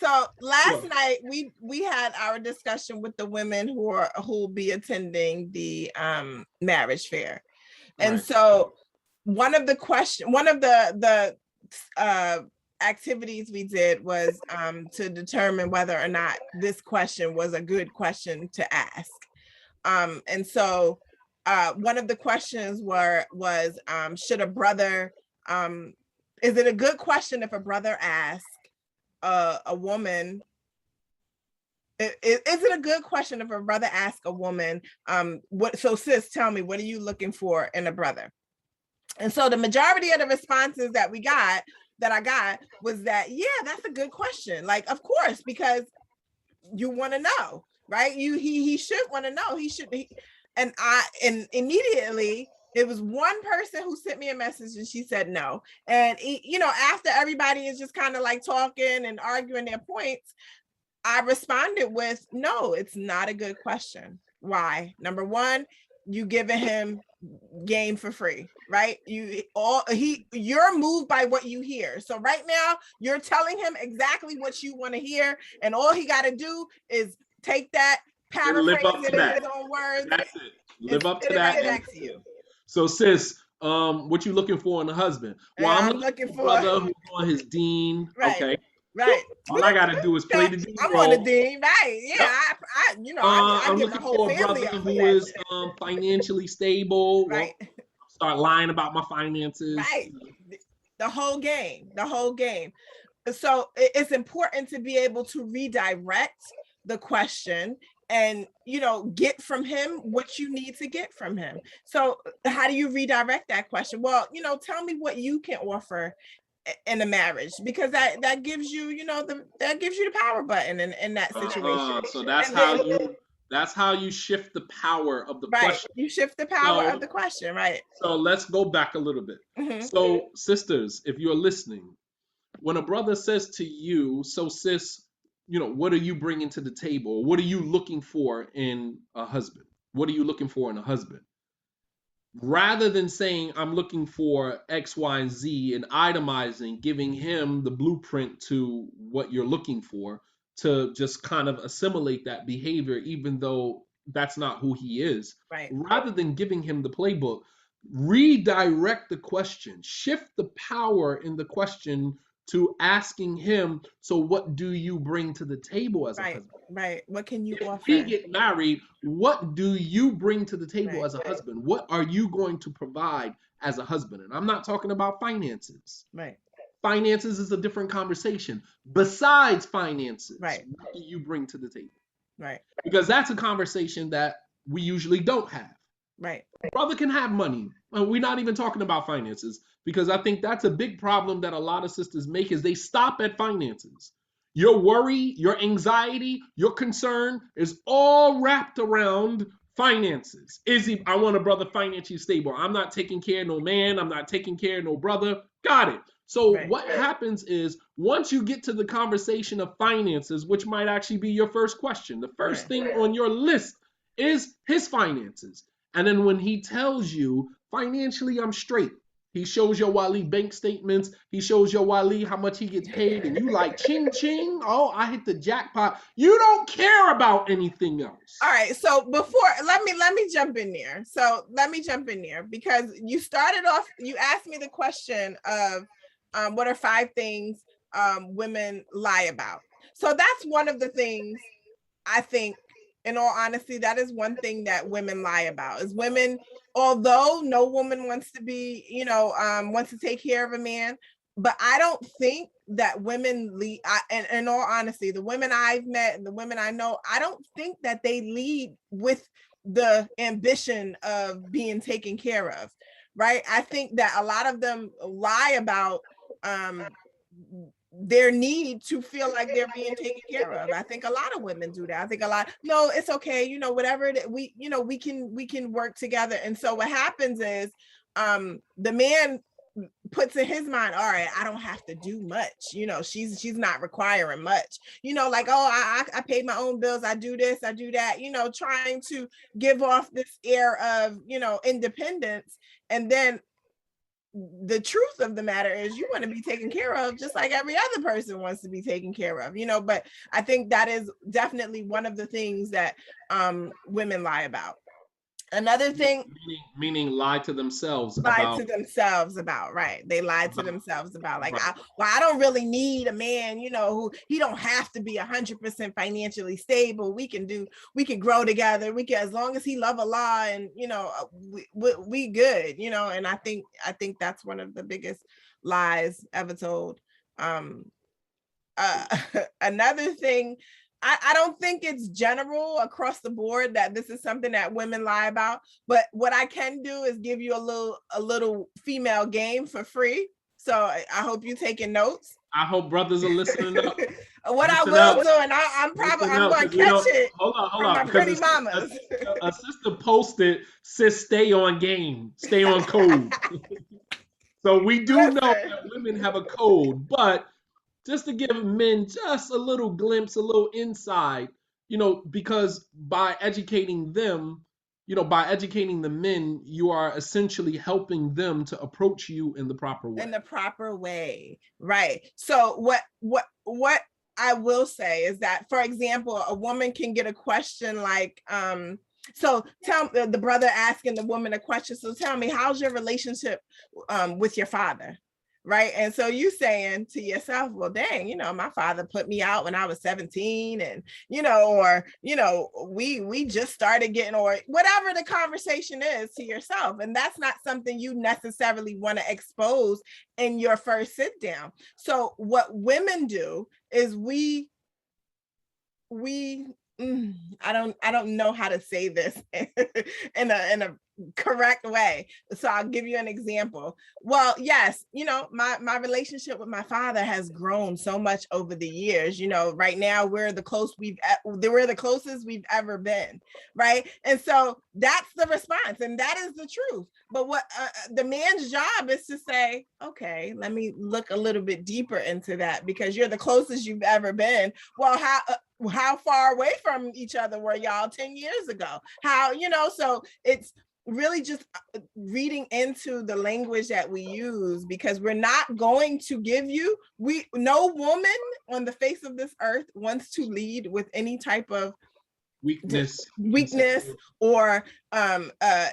Speaker 4: So last night we had our discussion with the women who will be attending the marriage fair. And
Speaker 3: Right.
Speaker 4: so one of the activities we did was to determine whether or not this question was a good question to ask. And so one of the questions was should a brother, is it a good question if a brother asks a woman, is it a good question if a brother asks a woman, so sis, tell me, what are you looking for in a brother? And so the majority of the responses that I got was that, yeah, that's a good question. Like, of course, because you want to know, right? He should want to know. And immediately it was one person who sent me a message and she said no. And after everybody is just kind of like talking and arguing their points, I responded with, no, it's not a good question. Why? Number one, you giving him game for free, right? You're moved by what you hear. So right now you're telling him exactly what you want to hear, and all he got to do is take that, paraphrase it in his own words.
Speaker 3: That's it. Live up to
Speaker 4: that.
Speaker 3: that.
Speaker 4: Back to you.
Speaker 3: So sis, what you looking for in a husband? Well, I'm looking for a brother who's on his deen.
Speaker 4: Right.
Speaker 3: Okay.
Speaker 4: Right.
Speaker 3: All I gotta do is play the dean
Speaker 4: I'm
Speaker 3: role.
Speaker 4: on the dean, right? Yeah,
Speaker 3: Yep.
Speaker 4: I
Speaker 3: I'm
Speaker 4: get
Speaker 3: looking
Speaker 4: my whole
Speaker 3: for a
Speaker 4: family
Speaker 3: brother
Speaker 4: up
Speaker 3: who
Speaker 4: for that.
Speaker 3: is financially stable.
Speaker 4: Right.
Speaker 3: Won't start lying about my finances.
Speaker 4: Right. The whole game. So it's important to be able to redirect the question and get from him what you need to get from him. So how do you redirect that question? Well, tell me what you can offer in a marriage, because that gives you the power button in that situation.
Speaker 3: So that's how you shift the power of the question.
Speaker 4: You shift the power of the question, right?
Speaker 3: So let's go back a little bit.
Speaker 4: Mm-hmm.
Speaker 3: So sisters, if you're listening, when a brother says to you, so sis, what are you bringing to the table? What are you looking for in a husband? What are you looking for in a husband? Rather than saying, I'm looking for X, Y, and Z and itemizing, giving him the blueprint to what you're looking for, to just kind of assimilate that behavior, even though that's not who he is.
Speaker 4: Right.
Speaker 3: Rather than giving him the playbook, redirect the question, shift the power in the question to asking him, so what do you bring to the table as a husband?
Speaker 4: Right. What can you offer?
Speaker 3: If we get married, what do you bring to the table as a husband? What are you going to provide as a husband? And I'm not talking about finances.
Speaker 4: Right.
Speaker 3: Finances is a different conversation. Besides finances,
Speaker 4: right,
Speaker 3: what do you bring to the table?
Speaker 4: Right.
Speaker 3: Because that's a conversation that we usually don't have.
Speaker 4: Right.
Speaker 3: Brother can have money. We're not even talking about finances, because I think that's a big problem that a lot of sisters make, is they stop at finances. Your worry, your anxiety, your concern is all wrapped around finances. I want a brother financially stable. I'm not taking care of no man. I'm not taking care of no brother. Got it. So what happens is, once you get to the conversation of finances, which might actually be your first question, the first thing on your list is his finances. And then when he tells you, financially, I'm straight, he shows your wali bank statements, he shows your wali how much he gets paid, and you like, ching, ching, oh, I hit the jackpot. You don't care about anything else.
Speaker 4: All right, so let me jump in there. Because you started off, you asked me the question of what are 5 things women lie about. So that's one of the things, I think, in all honesty, that is one thing that women lie about, is women, although no woman wants to be, wants to take care of a man, but I don't think that women lead, in all honesty, the women I've met and the women I know, I don't think that they lead with the ambition of being taken care of, right? I think that a lot of them lie about their need to feel like they're being taken care of. I think a lot of women do that. I think no, it's okay, whatever we can work together. And so what happens is the man puts in his mind, all right, I don't have to do much, she's not requiring much, like, oh, I paid my own bills, I do this, I do that, trying to give off this air of independence. And then the truth of the matter is you want to be taken care of just like every other person wants to be taken care of, but I think that is definitely one of the things that women lie about. Another thing,
Speaker 3: meaning lie to themselves
Speaker 4: right? They lied to
Speaker 3: about
Speaker 4: themselves about like,
Speaker 3: right.
Speaker 4: I don't really need a man, who he don't have to be 100% financially stable. We can grow together. We can, as long as he love Allah, and we good, and I think that's one of the biggest lies ever told. Another thing, I don't think it's general across the board that this is something that women lie about, but what I can do is give you a little female game for free. So I hope you're taking notes.
Speaker 3: I hope brothers are listening up.
Speaker 4: What I will do, and I'm going to catch it.
Speaker 3: Hold on.
Speaker 4: My pretty mamas.
Speaker 3: A sister posted, "Sis, stay on game, stay on code." So we do know that women have a code, but just to give men just a little glimpse, a little insight, because by educating them, by educating the men, you are essentially helping them to approach you in the proper way.
Speaker 4: In the proper way, right? So what I will say is that, for example, a woman can get a question like, so tell the brother asking the woman a question. So tell me, how's your relationship with your father? Right. And so you saying to yourself, well, dang, my father put me out when I was 17, and, we just started getting, or whatever the conversation is to yourself. And that's not something you necessarily want to expose in your first sit down. So what women do is I don't know how to say this in a correct way. So I'll give you an example. Well, yes, my relationship with my father has grown so much over the years. Right now we're the closest we've ever been, right? And so that's the response, and that is the truth. But what the man's job is to say, okay, let me look a little bit deeper into that, because you're the closest you've ever been. Well, how far away from each other were y'all 10 years ago? So it's really just reading into the language that we use, because we're not going to give you, no woman on the face of this earth wants to lead with any type of weakness or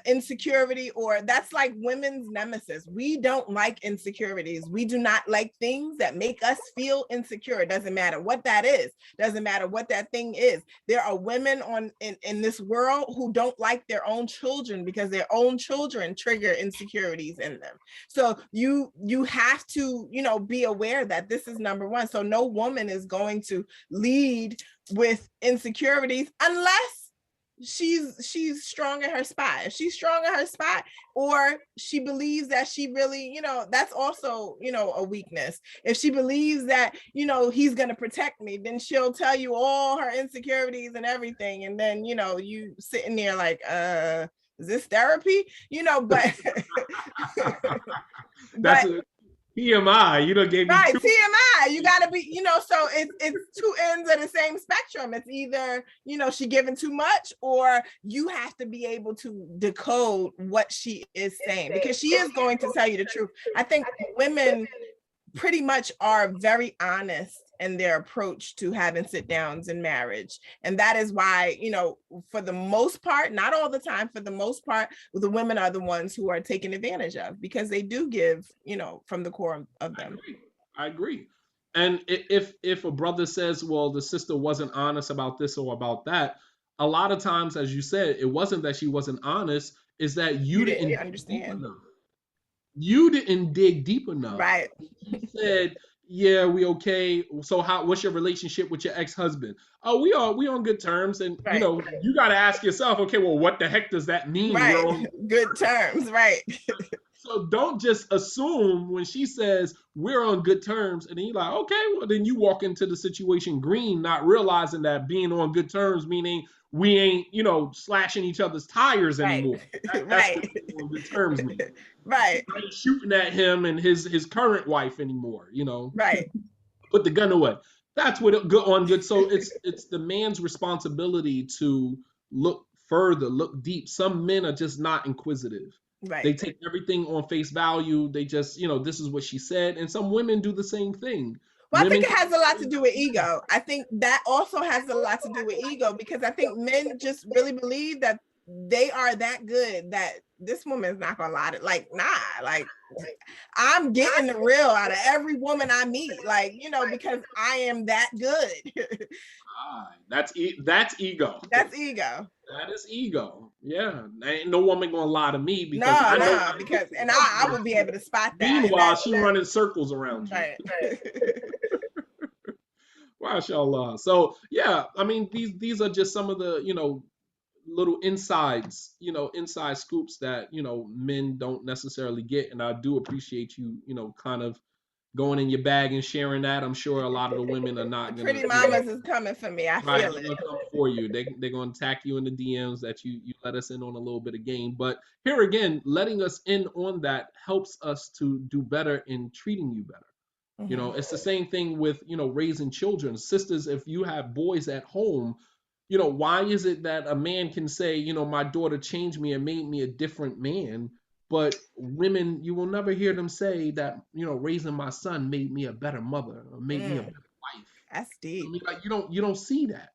Speaker 4: insecurity, or that's like women's nemesis. We don't like insecurities. We do not like things that make us feel insecure. It doesn't matter what that is, doesn't matter what that thing is. There are women in this world who don't like their own children because their own children trigger insecurities in them. So you have to be aware that this is number one. So no woman is going to lead with insecurities unless she's strong in her spot. If she's strong in her spot, or she believes that she really, that's also, a weakness. If she believes that, he's going to protect me, then she'll tell you all her insecurities and everything. And then, you sitting there like, is this therapy? But
Speaker 3: that's TMI, gave me
Speaker 4: right, TMI. You gotta be, so it's two ends of the same spectrum. It's either, she giving too much, or you have to be able to decode what she is saying, because she is going to tell you the truth. I think women pretty much are very honest in their approach to having sit downs in marriage. And that is why, for the most part, not all the time, for the most part, the women are the ones who are taken advantage of, because they do give, from the core of them.
Speaker 3: I agree. And if a brother says, well, the sister wasn't honest about this or about that, a lot of times, as you said, it wasn't that she wasn't honest, is that you didn't understand. You didn't dig deep enough.
Speaker 4: Right.
Speaker 3: She said, yeah, we okay. So what's your relationship with your ex-husband? Oh, we on good terms. And
Speaker 4: right.
Speaker 3: You got to ask yourself, okay, well, what the heck does that mean?
Speaker 4: Right. We're on good terms, right.
Speaker 3: So don't just assume when she says we're on good terms, and then you're like, okay, well, then you walk into the situation green, not realizing that being on good terms meaning we ain't, slashing each other's tires anymore. That's
Speaker 4: right.
Speaker 3: what on good terms mean.
Speaker 4: Right.
Speaker 3: I ain't shooting at him and his current wife anymore,
Speaker 4: Right.
Speaker 3: Put the gun away. That's what on good. So it's the man's responsibility to look further, look deep. Some men are just not inquisitive.
Speaker 4: Right.
Speaker 3: They take everything on face value. They just, this is what she said. And some women do the same thing.
Speaker 4: Well, I think
Speaker 3: Women
Speaker 4: it has a lot to do with ego. I think that also has a lot to do with ego, because I think men just really believe that they are that good that this woman's not gonna lie to, like, nah, like I'm getting the real out of every woman I meet, like, because I am that good.
Speaker 3: That's ego.
Speaker 4: That's ego.
Speaker 3: That is ego. Yeah, ain't no woman gonna lie to me because
Speaker 4: because I would be able to spot that.
Speaker 3: Meanwhile, she running circles around you.
Speaker 4: Right.
Speaker 3: Mashallah. So yeah, I mean, these are just some of the little inside scoops that men don't necessarily get, and I do appreciate you kind of going in your bag and sharing that. I'm sure a lot of the women are not
Speaker 4: Pretty Mamas is coming for me. I feel it.
Speaker 3: They're gonna come for you. They're gonna attack you in the DMs that you let us in on a little bit of game. But here again, letting us in on that helps us to do better in treating you better. It's the same thing with raising children. Sisters, if you have boys at home, why is it that a man can say, my daughter changed me and made me a different man, but women, you will never hear them say that, raising my son made me a better mother or made me a better wife.
Speaker 4: That's deep.
Speaker 3: I mean, like, you don't see that.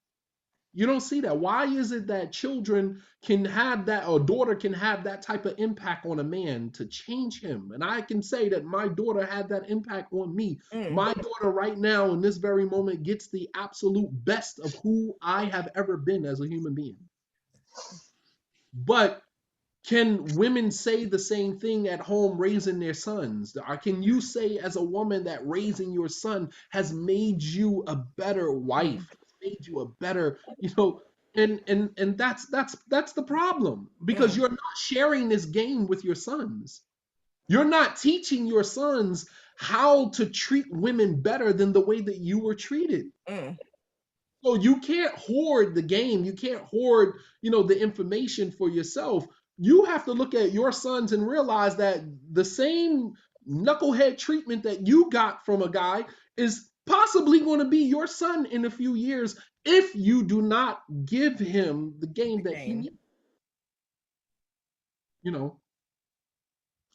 Speaker 3: You don't see that. Why is it that children can have that, or daughter can have that type of impact on a man to change him? And I can say that my daughter had that impact on me. My daughter right now in this very moment gets the absolute best of who I have ever been as a human being. But can women say the same thing at home raising their sons? Or can you say as a woman that raising your son has made you a better wife, made you a better, and that's the problem, because you're not sharing this game with your sons. You're not teaching your sons how to treat women better than the way that you were treated. So you can't hoard the game. You can't hoard, the information for yourself. You have to look at your sons and realize that the same knucklehead treatment that you got from a guy is possibly going to be your son in a few years if you do not give him the game that he needs.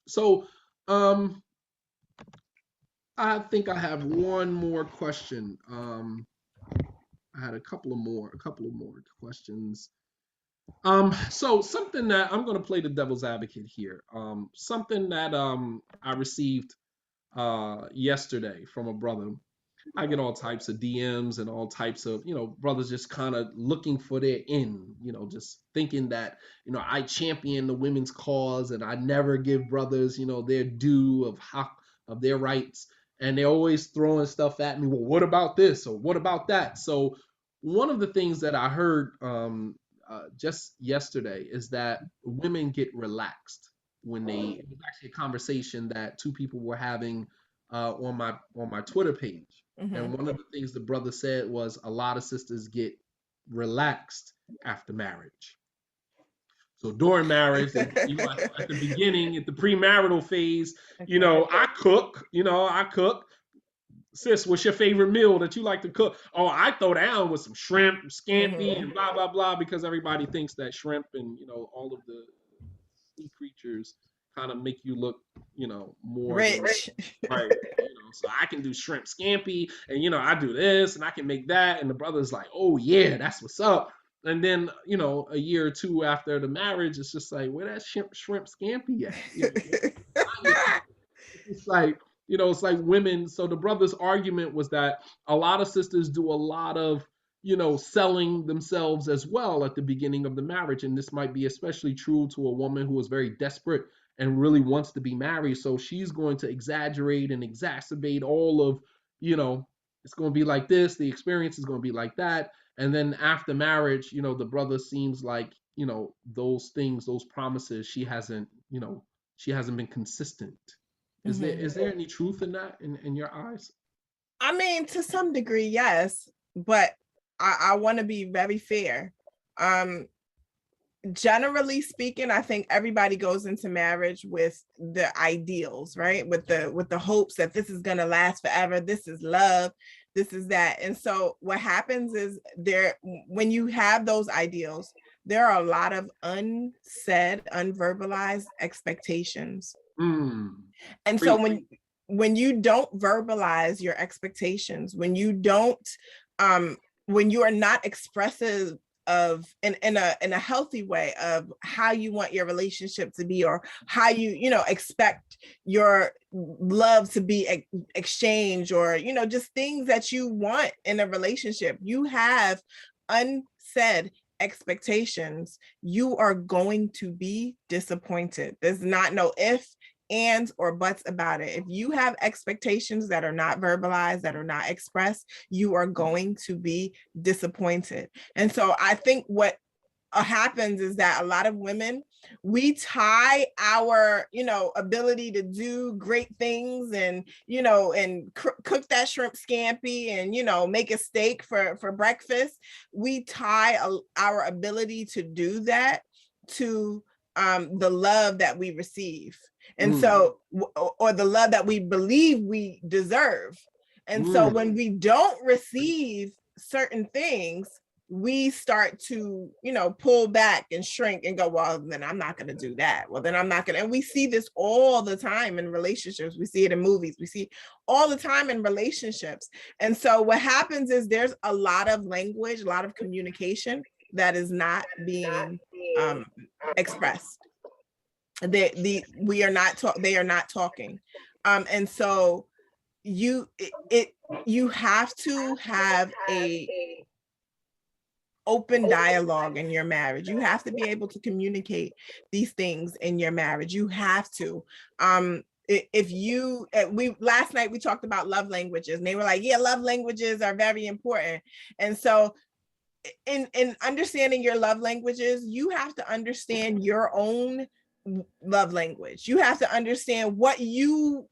Speaker 3: So I think I have one more question. I had a couple of more questions. So something that I'm going to play the devil's advocate here. Something that I received yesterday from a brother. I get all types of DMs and all types of, brothers just kind of looking for their in, just thinking that, I champion the women's cause and I never give brothers, their due of their rights. And they're always throwing stuff at me. Well, what about this? Or what about that? So one of the things that I heard just yesterday is that women get relaxed when it was actually a conversation that two people were having on my Twitter page. And one of the things the brother said was a lot of sisters get relaxed after marriage. So during marriage, at the beginning, at the premarital phase, I cook. Sis, what's your favorite meal that you like to cook? Oh, I throw down with some shrimp, scampi, and blah, blah, blah, because everybody thinks that shrimp and, all of the sea creatures kind of make you look, more
Speaker 4: rich.
Speaker 3: Right. So I can do shrimp scampi and, I do this and I can make that. And the brother's like, oh, yeah, that's what's up. And then, a year or two after the marriage, it's just like, where that shrimp scampi at? It's like, it's like women. So the brother's argument was that a lot of sisters do a lot of, selling themselves as well at the beginning of the marriage. And this might be especially true to a woman who is very desperate and really wants to be married. So she's going to exaggerate and exacerbate all of, it's going to be like this. The experience is going to be like that. And then after marriage, the brother seems like, those things, those promises, she hasn't been consistent. Is there any truth in that in your eyes?
Speaker 4: I mean, to some degree, yes, but I want to be very fair. Generally speaking, I think everybody goes into marriage with the ideals, right? With the hopes that this is going to last forever. This is love. This is that. And so what happens is when you have those ideals, there are a lot of unsaid, unverbalized expectations. And so when you don't verbalize your expectations, when you don't, when you are not expressive of in a healthy way of how you want your relationship to be, or how you expect your love to be exchanged, or just things that you want in a relationship, you have unsaid expectations, you are going to be disappointed. There's not no if, ands, or buts about it. If you have expectations that are not verbalized, that are not expressed, you are going to be disappointed. And so I think what happens is that a lot of women, we tie our ability to do great things and cook that shrimp scampi and make a steak for breakfast, we tie our ability to do that to the love that we receive, and so, or the love that we believe we deserve. And so when we don't receive certain things, we start to, pull back and shrink and go, well, then I'm not going to do that. Well, then I'm not going to. And we see this all the time in relationships. We see it in movies. We see all the time in relationships. And so what happens is there's a lot of language, a lot of communication that is not being expressed. They are not talking. And so you have to have a open dialogue in your marriage. You have to be able to communicate these things in your marriage. You have to. Last night we talked about love languages, and they were like, yeah, love languages are very important. And so in understanding your love languages, you have to understand your own love language. You have to understand what your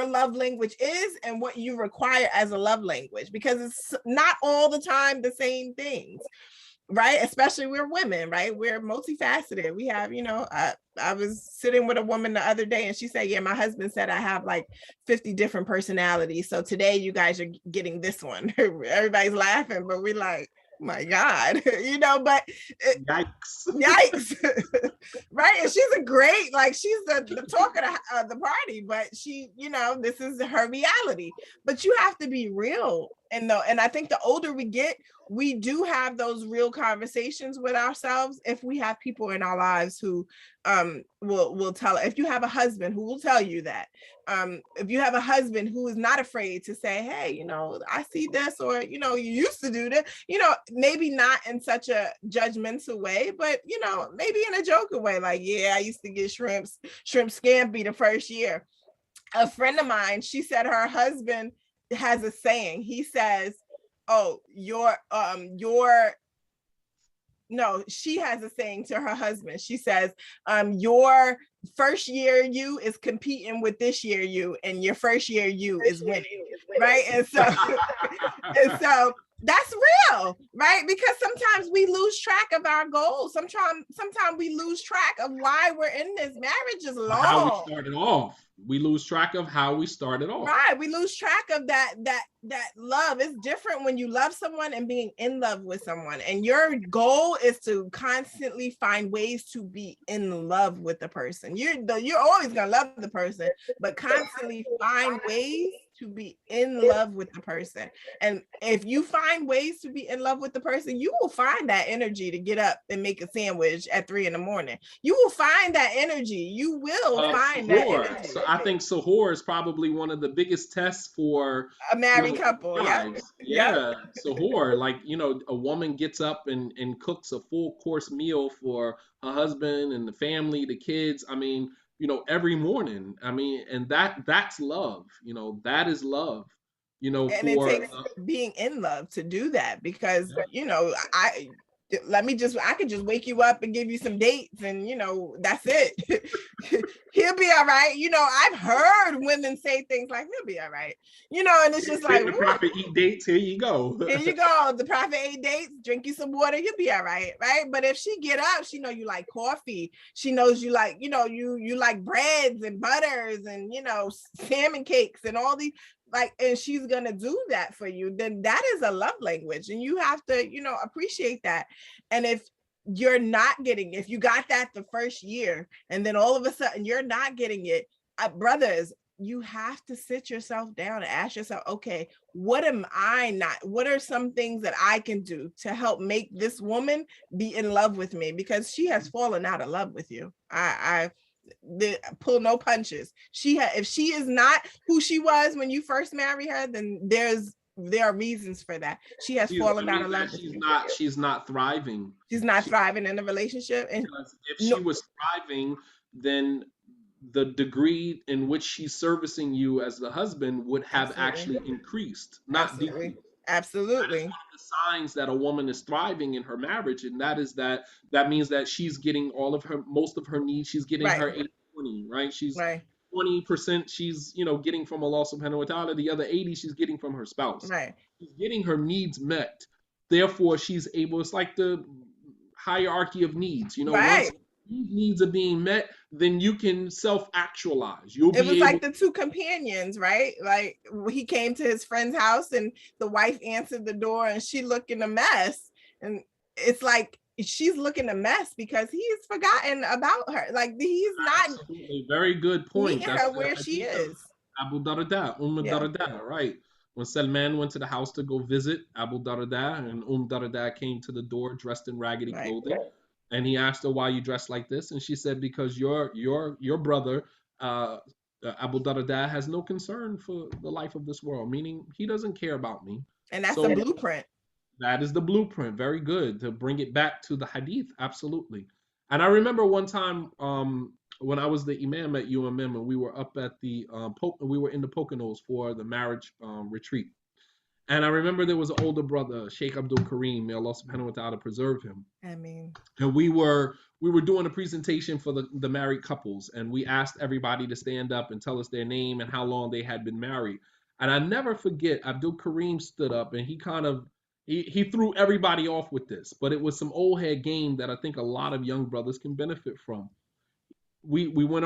Speaker 4: love language is and what you require as a love language, because it's not all the time the same things, right? Especially we're women, right? We're multifaceted. We have, I was sitting with a woman the other day and she said, yeah, my husband said I have like 50 different personalities. So today you guys are getting this one. Everybody's laughing, but we're like, my God, but yikes. Right. And she's a great, she's the talk of the party, but she, this is her reality. But you have to be real. And I think the older we get, we do have those real conversations with ourselves. If we have people in our lives who will tell, if you have a husband who will tell you that, if you have a husband who is not afraid to say, hey, I see this, or, you used to do this, maybe not in such a judgmental way, but, maybe in a joking way, like, yeah, I used to get shrimp scampi the first year. A friend of mine, she said her husband has a saying. He says, oh, she has a saying to her husband. She says, your first year you is competing with this year you, and your first year you is winning, right? And so, that's real, right? Because sometimes we lose track of our goals. Sometimes we lose track of why we're in this. Marriage is long.
Speaker 3: How we started off. We lose track of how we started off.
Speaker 4: Right. We lose track of that love. It's different when you love someone and being in love with someone. And your goal is to constantly find ways to be in love with the person. You're always gonna love the person, but constantly find ways to be in love with the person. And if you find ways to be in love with the person, you will find that energy to get up and make a sandwich at 3 a.m. You will find that energy. You will find that energy.
Speaker 3: So I think Sahur is probably one of the biggest tests for
Speaker 4: a married couple.
Speaker 3: Yeah. Sahur, a woman gets up and cooks a full course meal for her husband and the family, the kids. I mean, every morning. I mean, and that's love. That is love.
Speaker 4: And it takes being in love to do that, because I could just wake you up and give you some dates and that's it. He'll be all right. I've heard women say things like, he'll be all right, and it's just like,
Speaker 3: the prophet eat dates, here you go.
Speaker 4: Here you go. The prophet ate dates, drink you some water, you'll be all right, right? But if she get up, she know you like coffee. She knows you like, you like breads and butters and salmon cakes and all these, and she's gonna do that for you, then that is a love language, and you have to appreciate that. And if you're not getting it. If you got that the first year and then all of a sudden you're not getting it, brothers, you have to sit yourself down and ask yourself, okay, what am I not? What are some things that I can do to help make this woman be in love with me? Because she has fallen out of love with you. I pull no punches. If she is not who she was when you first married her, then there are reasons for that. She has fallen out of love with you.
Speaker 3: She's not thriving.
Speaker 4: She's not thriving in a relationship. And
Speaker 3: because if she was thriving, then the degree in which she's servicing you as the husband would have actually increased, not decreased.
Speaker 4: Absolutely.
Speaker 3: That is one of the signs that a woman is thriving in her marriage, and that means that she's getting most of her needs. She's getting her 80-20, right? She's 20% she's getting from Allah subhanahu wa ta'ala, the other 80 she's getting from her spouse.
Speaker 4: Right.
Speaker 3: She's getting her needs met. Therefore, she's able, it's like the hierarchy of needs. Once these needs are being met, then you can self-actualize.
Speaker 4: It was like the two companions, right? Like he came to his friend's house and the wife answered the door and she looking a mess. And it's like she's looking a mess because he's forgotten about her. Like he's not.
Speaker 3: Absolutely. Very good point.
Speaker 4: That's her where she is.
Speaker 3: Abu Darda, Darda, right? When Salman went to the house to go visit Abu Darda, and Darda came to the door dressed in raggedy clothing. And he asked her, why you dressed like this? And she said, because your brother, Abu Darda, has no concern for the life of this world, meaning he doesn't care about me.
Speaker 4: And that's the blueprint.
Speaker 3: That is the blueprint. Very good. To bring it back to the hadith. Absolutely. And I remember one time when I was the imam at UMM and we were up at we were in the Poconos for the marriage retreat. And I remember there was an older brother, Sheikh Abdul Kareem, may Allah subhanahu wa ta'ala preserve him.
Speaker 4: Amen.
Speaker 3: And we were doing a presentation for the married couples, and we asked everybody to stand up and tell us their name and how long they had been married. And I never forget, Abdul Kareem stood up and he threw everybody off with this, but it was some old head game that I think a lot of young brothers can benefit from. We went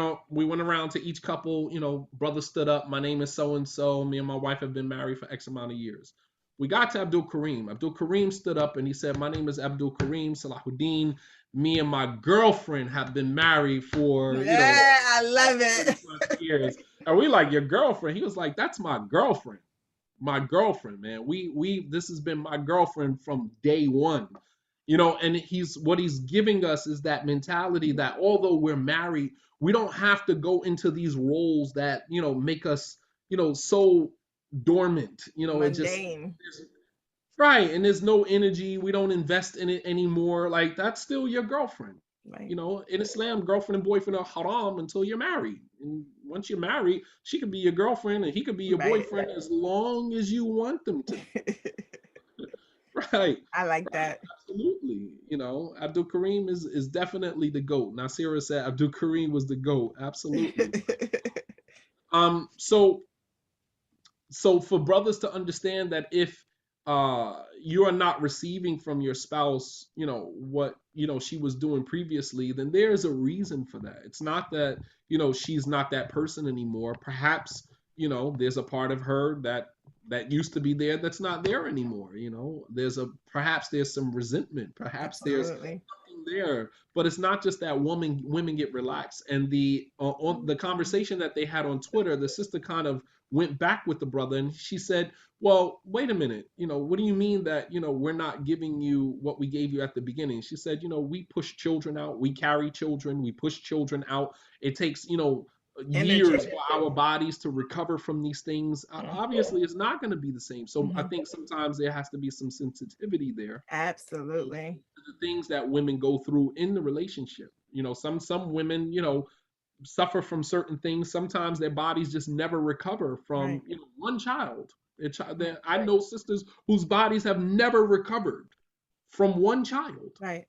Speaker 3: around to each couple, brother stood up, my name is so-and-so, me and my wife have been married for X amount of years. We got to Abdul Kareem. Abdul Kareem stood up and he said, my name is Abdul Kareem Salahuddin. Me and my girlfriend have been married for,
Speaker 4: I love it.
Speaker 3: years. And we like, your girlfriend? He was like, that's my girlfriend. My girlfriend, man. This has been my girlfriend from day one. And what he's giving us is that mentality that although we're married, we don't have to go into these roles that, make us, so dormant,
Speaker 4: Mundane.
Speaker 3: Right. And there's no energy. We don't invest in it anymore. Like that's still your girlfriend.
Speaker 4: Right.
Speaker 3: In Islam, girlfriend and boyfriend are haram until you're married. And once you're married, she could be your girlfriend and he could be your boyfriend as long as you want them to. Right.
Speaker 4: I like that.
Speaker 3: Absolutely. Abdul Kareem is definitely the GOAT. Nasira said Abdul Kareem was the GOAT. Absolutely. So for brothers to understand that if you are not receiving from your spouse, what she was doing previously, then there's a reason for that. It's not that she's not that person anymore. Perhaps there's a part of her that used to be there that's not there anymore. Perhaps there's some resentment. Perhaps there's something there. But it's not just that women get relaxed. And on the conversation that they had on Twitter, the sister kind of went back with the brother and she said, well, wait a minute, what do you mean that, we're not giving you what we gave you at the beginning? She said, we push children out, we carry children, we push children out. It takes, years for our bodies to recover from these things. Obviously, it's not going to be the same. So I think sometimes there has to be some sensitivity there.
Speaker 4: Absolutely.
Speaker 3: The things that women go through in the relationship. Some women, suffer from certain things. Sometimes their bodies just never recover from one child. I know sisters whose bodies have never recovered from one child.
Speaker 4: Right.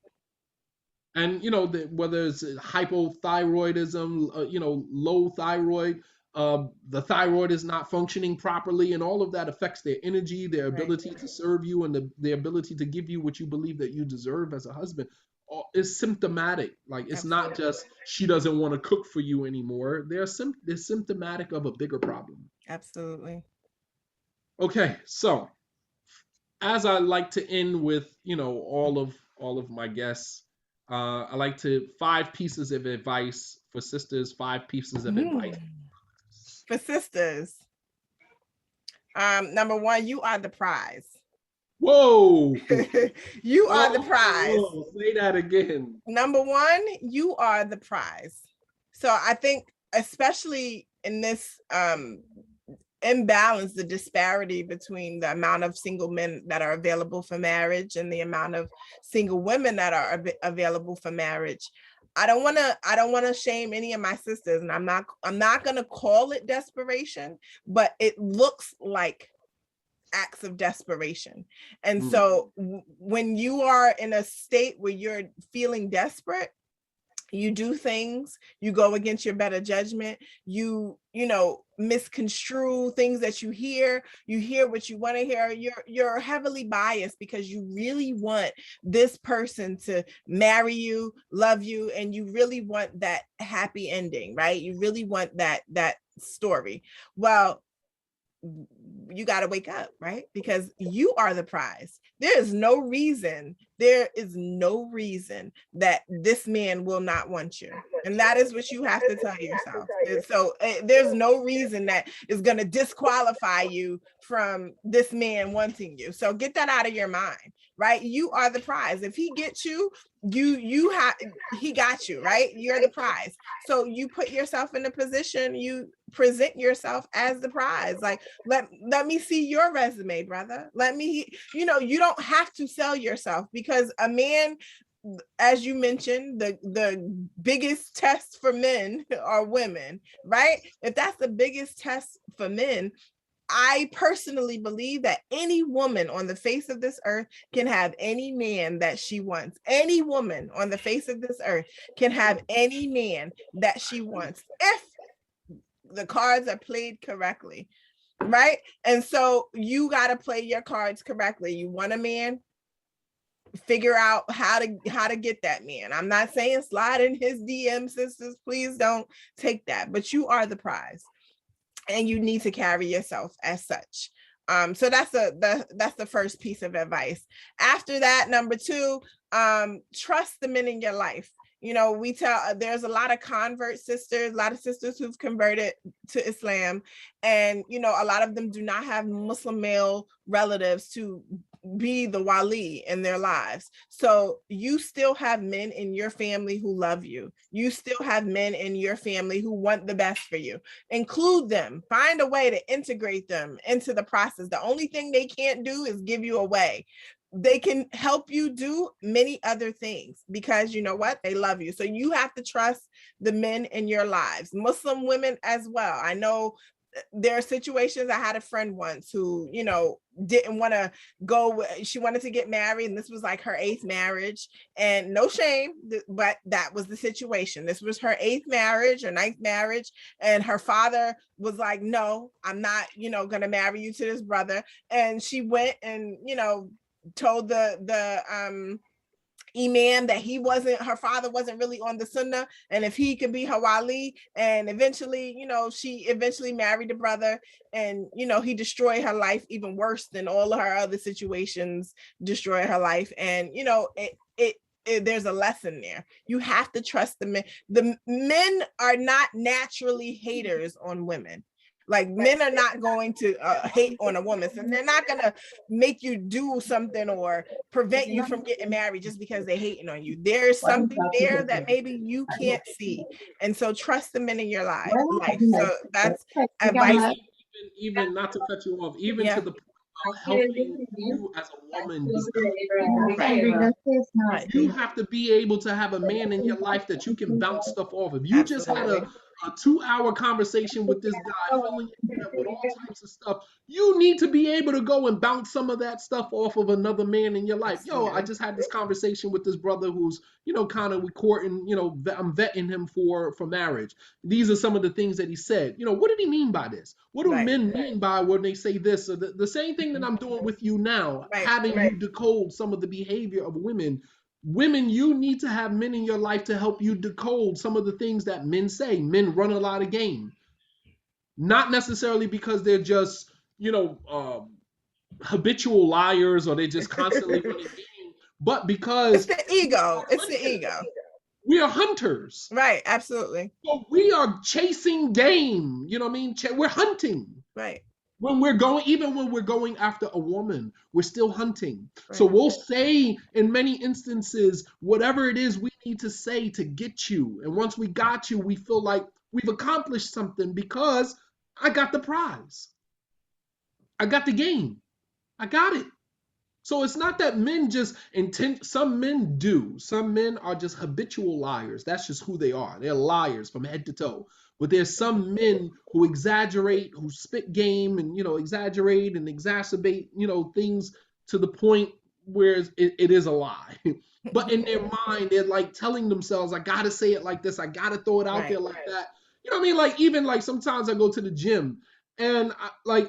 Speaker 3: And whether it's hypothyroidism, low thyroid, the thyroid is not functioning properly, and all of that affects their energy, their ability to serve you, and their ability to give you what you believe that you deserve as a husband. Is symptomatic. Like it's not just she doesn't want to cook for you anymore. They're symptomatic of a bigger problem.
Speaker 4: Absolutely.
Speaker 3: Okay, so as I like to end with, all of my guests, I like to 5 pieces of advice for sisters, 5 pieces of advice.
Speaker 4: For sisters. Number 1, you are the prize.
Speaker 3: Whoa.
Speaker 4: You are the prize.
Speaker 3: Whoa, say that again.
Speaker 4: Number 1, you are the prize. So I think especially in this imbalance, the disparity between the amount of single men that are available for marriage and the amount of single women that are available for marriage. I don't want to shame any of my sisters, and I'm not going to call it desperation, but it looks like acts of desperation. And so when you are in a state where you're feeling desperate, you do things, you go against your better judgment, you misconstrue things that you hear what you want to hear, you're heavily biased because you really want this person to marry you, love you, and you really want that happy ending, right? You really want that story. Well, you got to wake up, right? Because you are the prize. There is no reason that this man will not want you. And that is what you have to tell yourself. And so there's no reason that is going to disqualify you from this man wanting you. So get that out of your mind, right? You are the prize. If he gets you, he got you, right? You're the prize. So you put yourself in a position, you present yourself as the prize. Like, let me see your resume, brother. Let me, you don't have to sell yourself, because a man, as you mentioned, the biggest test for men are women, right? If that's the biggest test for men, I personally believe that any woman on the face of this earth can have any man that she wants. Any woman on the face of this earth can have any man that she wants, if the cards are played correctly, right? And so you got to play your cards correctly. You want a man, figure out how to get that man. I'm not saying slide in his DM, sisters, please don't take that, but you are the prize. And you need to carry yourself as such. So that's the first piece of advice. After that, number 2, trust the men in your life. There's a lot of convert sisters, a lot of sisters who've converted to Islam, and a lot of them do not have Muslim male relatives to be the wali in their lives. So you still have men in your family who love you. You still have men in your family who want the best for you. Include them. Find a way to integrate them into the process. The only thing they can't do is give you away. They can help you do many other things, because you know what? They love you. So you have to trust the men in your lives. Muslim women as well. I know there are situations. I had a friend once who, didn't want to go. She wanted to get married, and this was like her 8th marriage, and no shame, but that was the situation. This was her 8th marriage or 9th marriage. And her father was like, no, I'm not, going to marry you to this brother. And she went and, told the imam that her father wasn't really on the sunnah, and if he could be her wali. And eventually, she eventually married the brother, and he destroyed her life even worse than all of her other situations destroyed her life. And there's a lesson there. You have to trust the men. The men are not naturally haters on women. Like, men are not going to hate on a woman. So they're not going to make you do something or prevent you from getting married just because they're hating on you. There's something there that maybe you can't see. And so trust the men in your life. So that's advice.
Speaker 3: Even not to cut you off, even to the point of helping you as a woman. You have to be able to have a man in your life that you can bounce stuff off. If you just had a 2-hour conversation with this guy, filling your head with all types of stuff, you need to be able to go and bounce some of that stuff off of another man in your life. I just had this conversation with this brother who's, kind of courting, I'm vetting him for marriage. These are some of the things that he said. What did he mean by this? What do men mean by when they say this? Or the same thing that I'm doing with you now, having you decode some of the behavior of women. Women, you need to have men in your life to help you decode some of the things that men say. Men run a lot of game. Not necessarily because they're just, habitual liars, or they just constantly running game, But
Speaker 4: It's
Speaker 3: because
Speaker 4: the ego. It's the ego.
Speaker 3: we are hunters,
Speaker 4: Right. Absolutely.
Speaker 3: so we are chasing game. You know what I mean? We're hunting.
Speaker 4: Right.
Speaker 3: When we're going, even when we're going after a woman, we're still hunting. So
Speaker 4: Right.
Speaker 3: we'll say in many instances, whatever it is we need to say to get you. And once we got you, we feel like we've accomplished something because I got the prize. I got the game. I got it. So it's not that men just intend, some men do. Some men are just habitual liars. That's just who they are. They're liars from head to toe. But there's some men who exaggerate, who spit game and, exaggerate and exacerbate, things to the point where it is a lie. But in their mind, they're like telling themselves, I got to say it like this. I got to throw it out there like that. You know what I mean? Like, even like sometimes I go to the gym and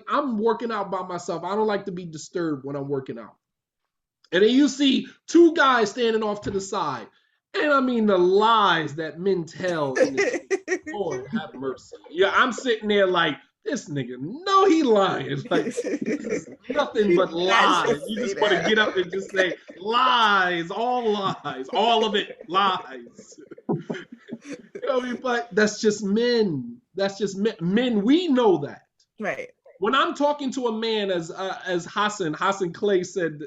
Speaker 3: I'm working out by myself. I don't like to be disturbed when I'm working out. And then you see two guys standing off to the side. And I mean, the lies that men tell in the gym. Lord have mercy. Yeah, I'm sitting there like, this nigga, no, he lying. Like, this is nothing but lies. You just want to get up and just say, lies, all of it, lies. You know what I mean? But that's just men. That's just men. Men, we know that.
Speaker 4: Right.
Speaker 3: When I'm talking to a man, as Hassan Clay said,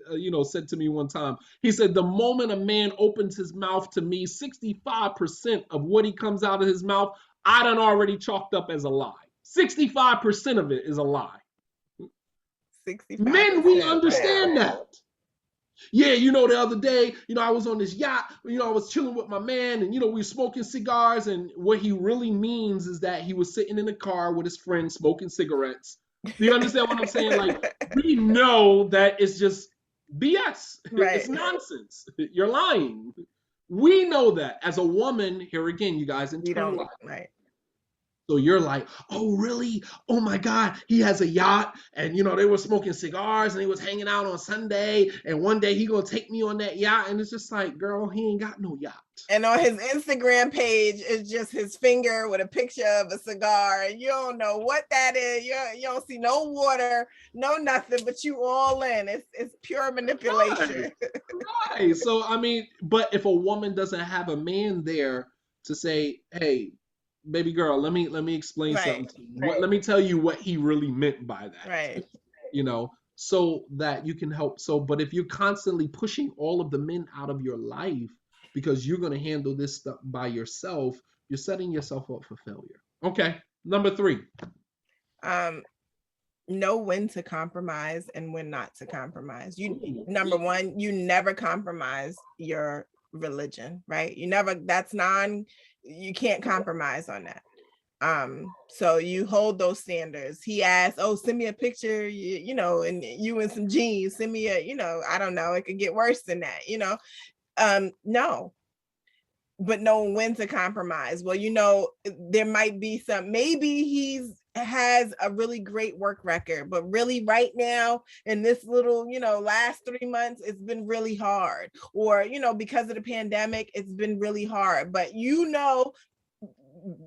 Speaker 3: said to me one time, he said, the moment a man opens his mouth to me, 65% of what he comes out of his mouth, I done already chalked up as a lie. 65% of it is a lie.
Speaker 4: 65%.
Speaker 3: Men, we understand that. Yeah, the other day, I was on this yacht, I was chilling with my man and, we were smoking cigars. And what he really means is that he was sitting in a car with his friend smoking cigarettes. Do you understand what I'm saying? Like, we know that it's just BS. Right. It's nonsense. You're lying. We know that. As a woman, here again, you guys internalize.
Speaker 4: Right.
Speaker 3: So you're like, oh, really? Oh, my God, he has a yacht. And, they were smoking cigars and he was hanging out on Sunday. And one day he going to take me on that yacht. And it's just like, girl, he ain't got no yacht.
Speaker 4: And on his Instagram page is just his finger with a picture of a cigar. And you don't know what that is. You don't see no water, no nothing, but you all in. It's pure manipulation.
Speaker 3: Right. So, I mean, but if a woman doesn't have a man there to say, hey, baby girl, let me explain something to you. Right. Let me tell you what he really meant by that.
Speaker 4: Right.
Speaker 3: So that you can help. So, but if you're constantly pushing all of the men out of your life because you're going to handle this stuff by yourself, you're setting yourself up for failure. Okay. Number 3.
Speaker 4: Know when to compromise and when not to compromise. Number 1, you never compromise your religion, right? You can't compromise on that. So you hold those standards. He asked, oh, send me a picture, and you in some jeans, send me I don't know, it could get worse than that, no. But knowing when to compromise. Well, there might be maybe has a really great work record, but really right now in this little, last 3 months, it's been really hard. Or, because of the pandemic, it's been really hard. But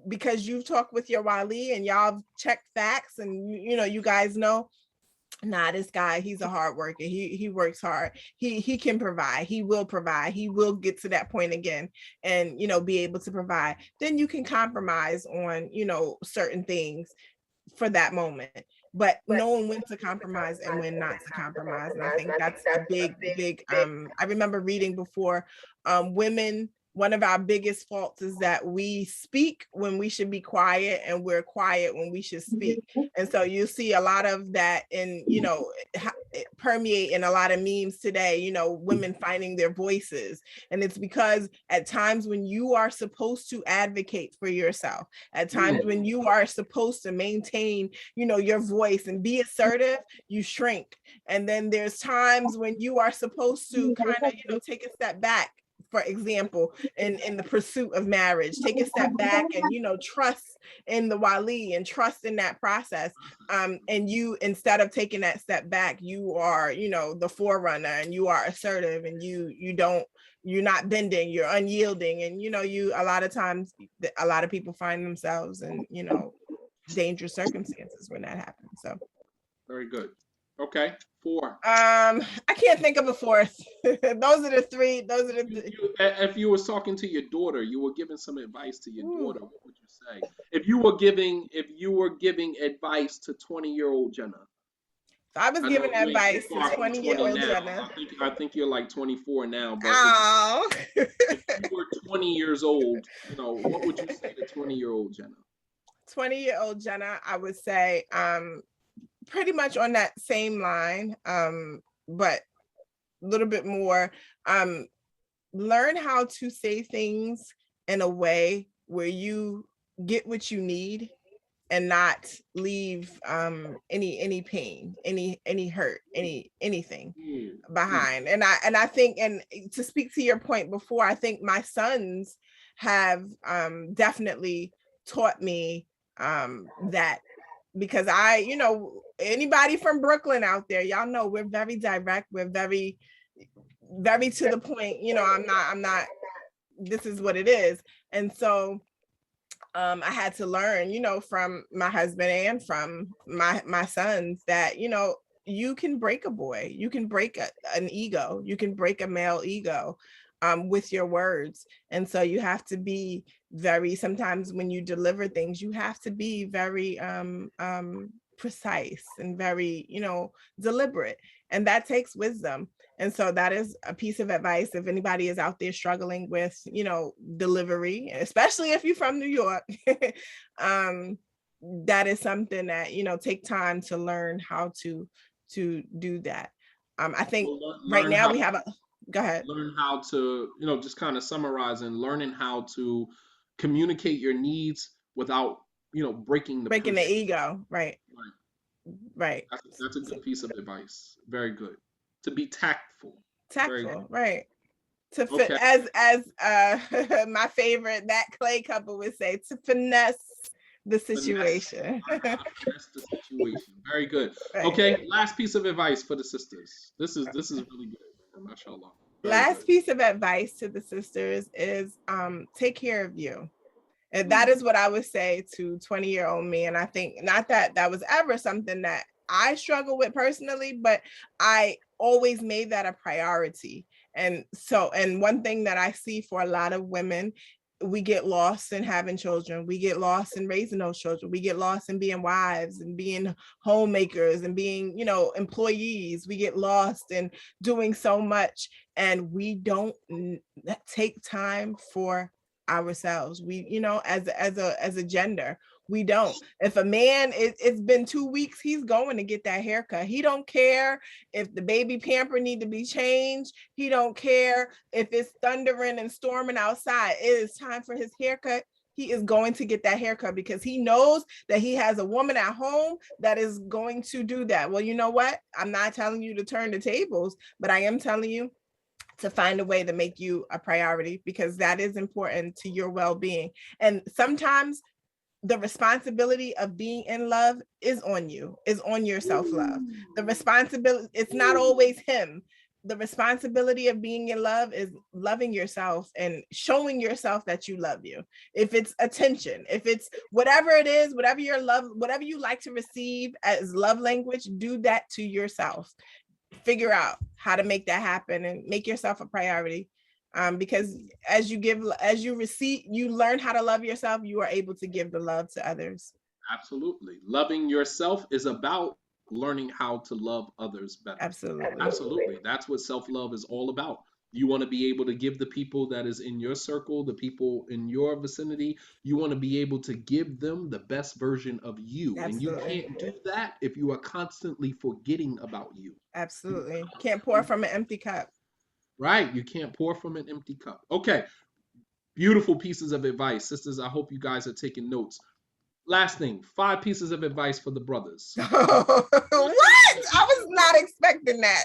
Speaker 4: because you've talked with your wali and y'all checked facts and you guys know, this guy, he's a hard worker. He works hard. He can provide. He will provide. He will get to that point again and be able to provide. Then you can compromise on certain things for that moment. But knowing when to compromise and when not to compromise. And I think that's a big I remember reading before, women, one of our biggest faults is that we speak when we should be quiet and we're quiet when we should speak. And so you see a lot of that in, permeate in a lot of memes today, women finding their voices. And it's because at times when you are supposed to advocate for yourself, at times when you are supposed to maintain, your voice and be assertive, you shrink. And then there's times when you are supposed to kind of, take a step back. For example, in the pursuit of marriage, take a step back and, trust in the wali and trust in that process. And you, instead of taking that step back, you are, the forerunner and you are assertive and you're not bending, you're unyielding. And, a lot of times, a lot of people find themselves in, dangerous circumstances when that happens. So.
Speaker 3: Very good. Okay, 4.
Speaker 4: I can't think of a fourth. Those are the three. Those are the.
Speaker 3: If you was talking to your daughter, you were giving some advice to your
Speaker 4: Ooh.
Speaker 3: daughter, what would you say? If you were giving advice to 20-year-old Jannah.
Speaker 4: So I was
Speaker 3: I
Speaker 4: giving
Speaker 3: know you ain't
Speaker 4: advice
Speaker 3: too
Speaker 4: to
Speaker 3: far from
Speaker 4: 20-year-old
Speaker 3: 20 now.
Speaker 4: Jannah.
Speaker 3: I think you're like 24 now, but
Speaker 4: Oh.
Speaker 3: if you were 20 years old, what would you say to 20-year-old Jannah?
Speaker 4: 20-year-old Jannah, I would say, pretty much on that same line, but a little bit more. Learn how to say things in a way where you get what you need and not leave any pain, any hurt, anything behind. And I think, and to speak to your point before, I think my sons have definitely taught me that, because anybody from Brooklyn out there, y'all know we're very direct, we're very to the point. I'm not this is what it is. And so I had to learn, from my husband and from my sons that, you can break a boy, you can break an ego, you can break a male ego with your words. And so you have to be sometimes when you deliver things, you have to be very precise and very, deliberate. And that takes wisdom. And so that is a piece of advice. If anybody is out there struggling with, delivery, especially if you're from New York, that is something that, take time to learn how to do that. I think right now we have go ahead.
Speaker 3: Learn how to, just kind of summarizing, learning how to communicate your needs without, breaking
Speaker 4: the ego. Right.
Speaker 3: That's a good piece of advice. Very good. To be tactful.
Speaker 4: Right. To fit, as my favorite, that Clay couple would say, to finesse the situation.
Speaker 3: Finesse the situation. Very good. Right. Okay, last piece of advice for the sisters. This is really good. MashaAllah.
Speaker 4: Last piece of advice to the sisters is take care of you. And that is what I would say to 20-year-old me. And I think not that was ever something that I struggle with personally, but I always made that a priority. And one thing that I see for a lot of women, we get lost in having children. We get lost in raising those children. We get lost in being wives and being homemakers and being, employees. We get lost in doing so much, and we don't take time for ourselves. We, as a gender, we don't. If a man, it's been 2 weeks, he's going to get that haircut. He don't care if the baby pamper need to be changed. He don't care if it's thundering and storming outside. It is time for his haircut. He is going to get that haircut because he knows that he has a woman at home that is going to do that. Well, you know what? I'm not telling you to turn the tables, but I am telling you to find a way to make you a priority, because that is important to your well-being. And sometimes the responsibility of being in love is on you, is on your self-love. The responsibility, it's not always him. The responsibility of being in love is loving yourself and showing yourself that you love you. If it's attention, if it's whatever it is, whatever you like to receive as love language, do that to yourself. Figure out how to make that happen and make yourself a priority. Because as you receive, you learn how to love yourself, you are able to give the love to others.
Speaker 3: Absolutely. Loving yourself is about learning how to love others better. Absolutely. That's what self-love is all about. You want to be able to give the people that is in your circle, the people in your vicinity, you want to be able to give them the best version of you.
Speaker 4: Absolutely.
Speaker 3: And you can't do that if you are constantly forgetting about you.
Speaker 4: Absolutely. Can't pour from an empty cup.
Speaker 3: Right. You can't pour from an empty cup. Okay. Beautiful pieces of advice. Sisters, I hope you guys are taking notes. Last thing, 5 pieces of advice for the brothers.
Speaker 4: What? I was not expecting that.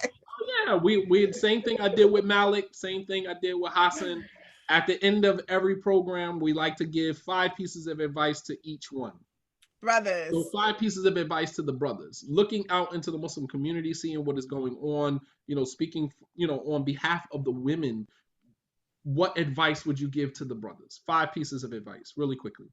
Speaker 3: Yeah, we same thing I did with Malik, same thing I did with Hassan. At the end of every program, we like to give 5 pieces of advice to each one.
Speaker 4: Brothers.
Speaker 3: So 5 pieces of advice to the brothers. Looking out into the Muslim community, seeing what is going on, speaking, on behalf of the women, what advice would you give to the brothers? 5 pieces of advice, really quickly.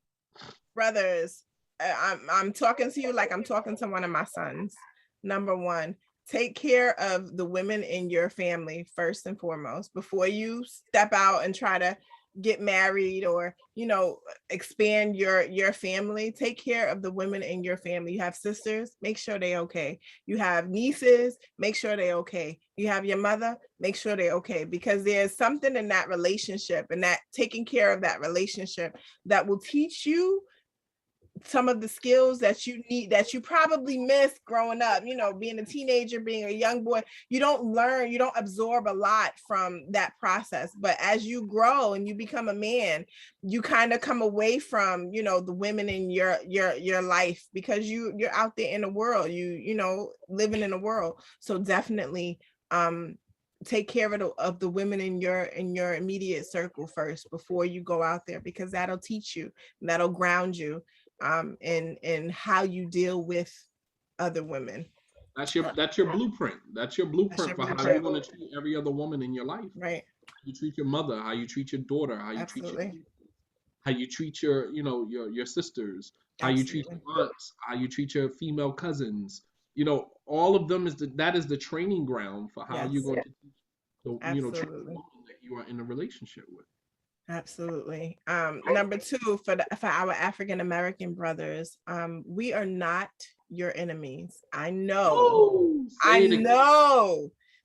Speaker 4: Brothers, I'm talking to you like I'm talking to one of my sons. Number 1, take care of the women in your family first and foremost before you step out and try to get married or, you know, expand your family. Take care of the women in your family. You have sisters, make sure they're okay. You have nieces, make sure they're okay. You have your mother, make sure they're okay, because there's something in that relationship and that taking care of that relationship that will teach you some of the skills that you need, that you probably missed growing up, you know, being a teenager, being a young boy. You don't learn, you don't absorb a lot from that process. But as you grow and you become a man, you kind of come away from, you know, the women in your life, because you're out there in the world, you know, living in the world. So definitely take care of the women in your immediate circle first before you go out there, because that'll teach you, that'll ground you in how you deal with other women.
Speaker 3: That's your blueprint. That's your blueprint for how you're going to treat every other woman in your life.
Speaker 4: Right.
Speaker 3: How you treat your mother, how you treat your daughter, how you treat your, how you treat your, you know, your sisters, how you treat your aunts, how you treat your female cousins. You know, all of them that is the training ground for how you're going to teach the, you know, treat the woman that you are in a relationship with.
Speaker 4: Absolutely. Number two, for our African American brothers, we are not your enemies. I know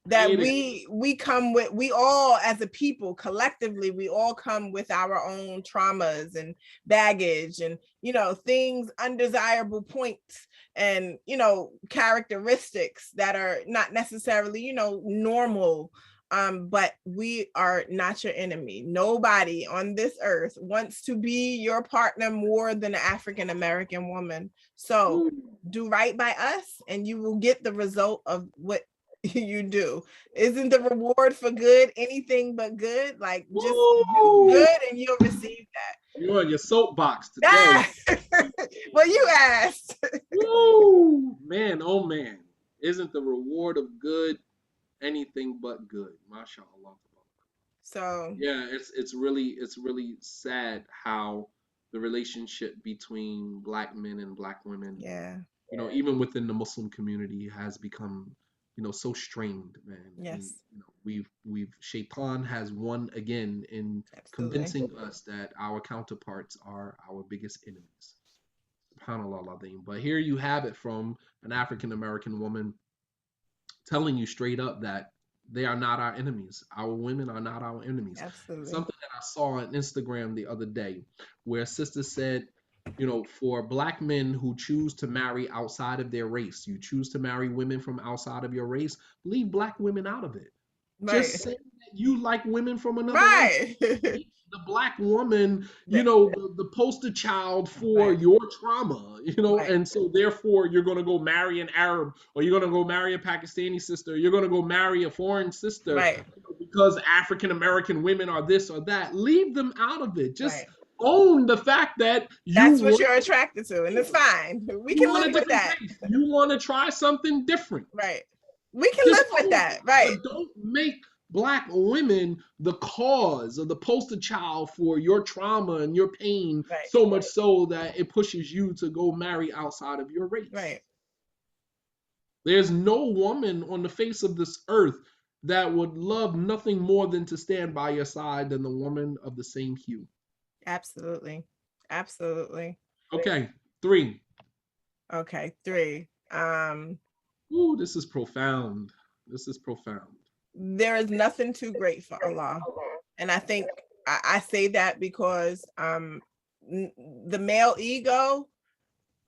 Speaker 4: that we come with, we all as a people collectively, we all come with our own traumas and baggage and, you know, things, undesirable points and, you know, characteristics that are not necessarily, you know, normal. But we are not your enemy. Nobody on this earth wants to be your partner more than an African American woman. So do right by us and you will get the result of what you do. Isn't the reward for good anything but good? Like, just do good and you'll receive that.
Speaker 3: You're on your soapbox today.
Speaker 4: Well, you asked.
Speaker 3: Woo! Man, oh man. Isn't the reward of good anything but good? MashaAllah.
Speaker 4: So
Speaker 3: yeah, it's really sad how the relationship between Black men and Black women, you know, even within the Muslim community, has become, you know, so strained, man.
Speaker 4: Yes.
Speaker 3: And, you know, we've Shaitan has won again in convincing us that our counterparts are our biggest enemies. SubhanAllah al-Azim. But here you have it from an African American woman telling you straight up that they are not our enemies. Our women are not our enemies.
Speaker 4: Absolutely.
Speaker 3: Something that I saw on Instagram the other day, where a sister said, you know, for Black men who choose to marry outside of their race, you choose to marry women from outside of your race, leave Black women out of it. Right. Just say that you like women from another race. The Black woman, you know, the poster child for your trauma, you know, and so therefore you're going to go marry an Arab, or you're going to go marry a Pakistani sister, you're going to go marry a foreign sister, because African American women are this or that. Leave them out of it. Just own the fact that
Speaker 4: that's what you're attracted to, and it's fine. We can live with that.
Speaker 3: Race. You want to try something different.
Speaker 4: Right. We can live with that. Right.
Speaker 3: But don't make Black women the cause or the poster child for your trauma and your pain, so much so that it pushes you to go marry outside of your race.
Speaker 4: Right.
Speaker 3: There's no woman on the face of this earth that would love nothing more than to stand by your side than the woman of the same hue.
Speaker 4: Absolutely. Absolutely.
Speaker 3: Okay, 3.
Speaker 4: Okay, 3.
Speaker 3: Ooh, this is profound. This is profound.
Speaker 4: There is nothing too great for Allah. And I think I say that because the male ego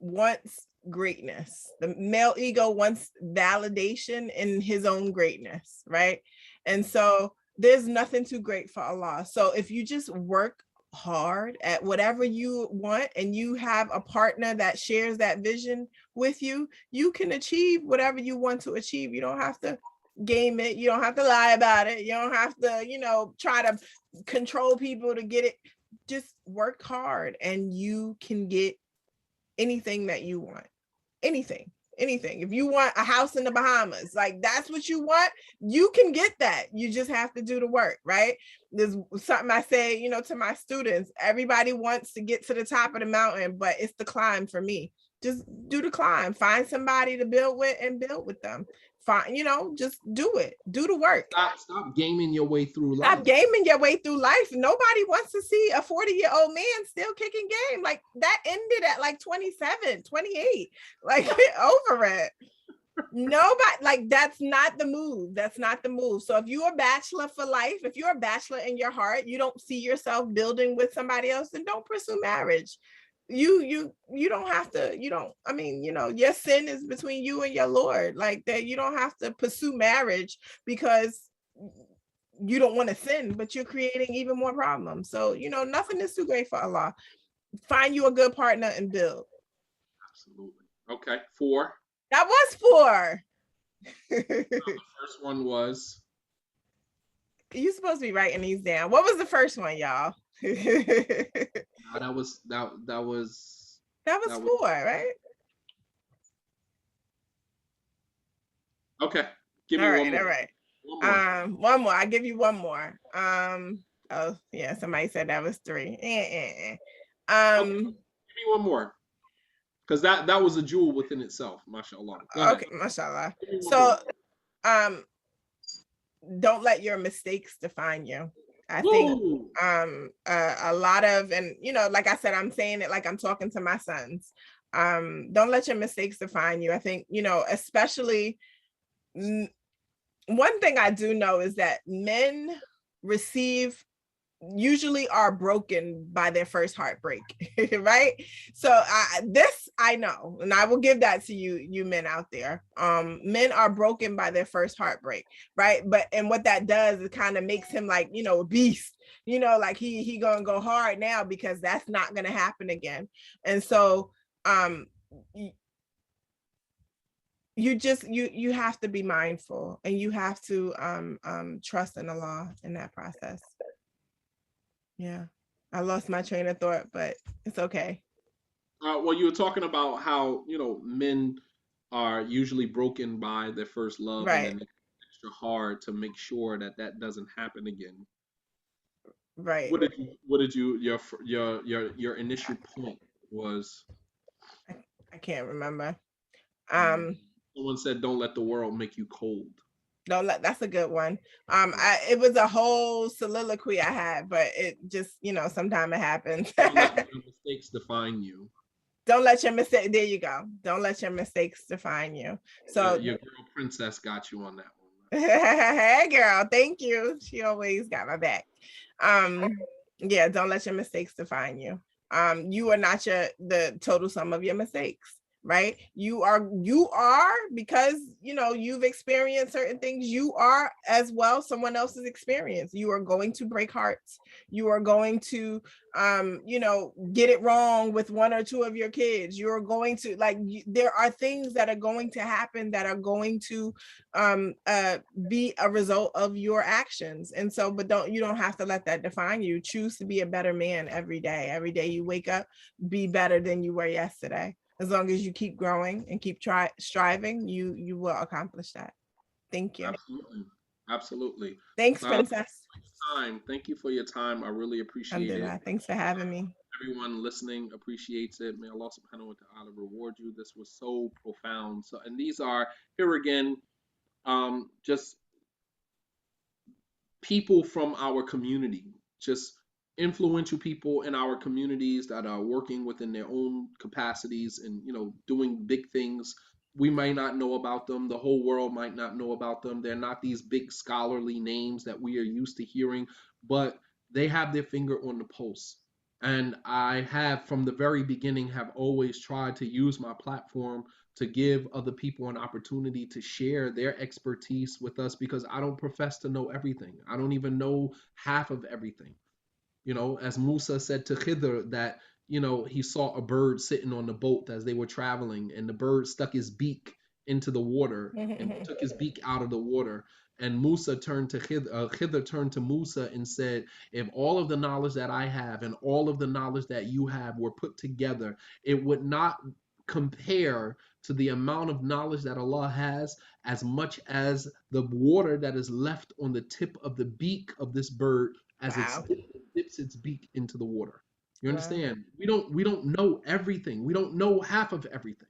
Speaker 4: wants greatness. The male ego wants validation in his own greatness, right? And so there's nothing too great for Allah. So if you just work hard at whatever you want and you have a partner that shares that vision with you, you can achieve whatever you want to achieve. You don't have to game it. You don't have to lie about it. You don't have to, you know, try to control people to get it. Just work hard and you can get anything that you want. Anything. If you want a house in the Bahamas, like that's what you want, you can get that. You just have to do the work, right? There's something I say, you know, to my students, everybody wants to get to the top of the mountain, but it's the climb for me. Just do the climb. Find somebody to build with and build with them. Find, just do it. Do the work.
Speaker 3: Stop gaming your way through life.
Speaker 4: Stop gaming your way through life. Nobody wants to see a 40-year-old man still kicking game. Like that ended at like 27, 28. Like get over it. Nobody, like that's not the move. That's not the move. So if you're a bachelor for life, if you're a bachelor in your heart, you don't see yourself building with somebody else, then don't pursue marriage. You don't have to, your sin is between you and your Lord. Like that, you don't have to pursue marriage because you don't want to sin, but you're creating even more problems. So, nothing is too great for Allah. Find you a good partner and build.
Speaker 3: Absolutely. Okay. 4.
Speaker 4: That was 4.
Speaker 3: The first one was.
Speaker 4: You're supposed to be writing these down. What was the first one, y'all?
Speaker 3: That was
Speaker 4: 4, right?
Speaker 3: Okay. Give me one more.
Speaker 4: All right. One more. I give you one more. Oh yeah, somebody said that was 3.
Speaker 3: Okay. Give me one more. Because that was a jewel within itself, mashallah.
Speaker 4: Okay, mashallah. So don't let your mistakes define you. I think a lot of, and like I said, I'm saying it like I'm talking to my sons. Don't let your mistakes define you. I think, especially one thing I do know is that men usually are broken by their first heartbreak, right? So I know, and I will give that to you men out there. Men are broken by their first heartbreak, right? And what that does is kind of makes him like, a beast, like he gonna go hard now because that's not gonna happen again. And so you have to be mindful, and you have to trust in Allah in that process. Yeah, I lost my train of thought, but it's okay.
Speaker 3: Well, you were talking about how, men are usually broken by their first love,
Speaker 4: right?
Speaker 3: And then it's extra hard to make sure that doesn't happen again.
Speaker 4: Right.
Speaker 3: What did your initial point was?
Speaker 4: I can't remember.
Speaker 3: Someone said, "Don't let the world make you cold."
Speaker 4: That's a good one. It was a whole soliloquy I had, but it just, sometimes it happens.
Speaker 3: Don't let your mistakes define you.
Speaker 4: Don't let your mistake. There you go. Don't let your mistakes define you. So
Speaker 3: your girl Princess got you on that one.
Speaker 4: Hey girl, thank you. She always got my back. Yeah, don't let your mistakes define you. You are not the total sum of your mistakes. Right? You are because you've experienced certain things. You are as well someone else's experience. You are going to break hearts. You are going to get it wrong with one or two of your kids. You're going to there are things that are going to happen that are going to be a result of your actions. And so, but you don't have to let that define you. Choose to be a better man every day. Every day you wake up, be better than you were yesterday. As long as you keep growing and keep striving, you will accomplish that. Thank you.
Speaker 3: Absolutely.
Speaker 4: Thanks, Princess.
Speaker 3: Thank you for your time. I really appreciate it.
Speaker 4: Thanks for having me.
Speaker 3: Everyone listening appreciates it. May Allah subhanahu wa ta'ala reward you. This was so profound. So, and these are, here again, just people from our community, just influential people in our communities that are working within their own capacities and doing big things. We might not know about them. The whole world might not know about them. They're not these big scholarly names that we are used to hearing, but they have their finger on the pulse. And I have, from the very beginning, have always tried to use my platform to give other people an opportunity to share their expertise with us, because I don't profess to know everything. I don't even know half of everything. As Musa said to Khidr that, he saw a bird sitting on the boat as they were traveling, and the bird stuck his beak into the water and took his beak out of the water. And Musa turned to Khidr turned to Musa and said, if all of the knowledge that I have and all of the knowledge that you have were put together, it would not compare to the amount of knowledge that Allah has, as much as the water that is left on the tip of the beak of this bird as it dips its beak into the water. You understand? We don't know everything. We don't know half of everything,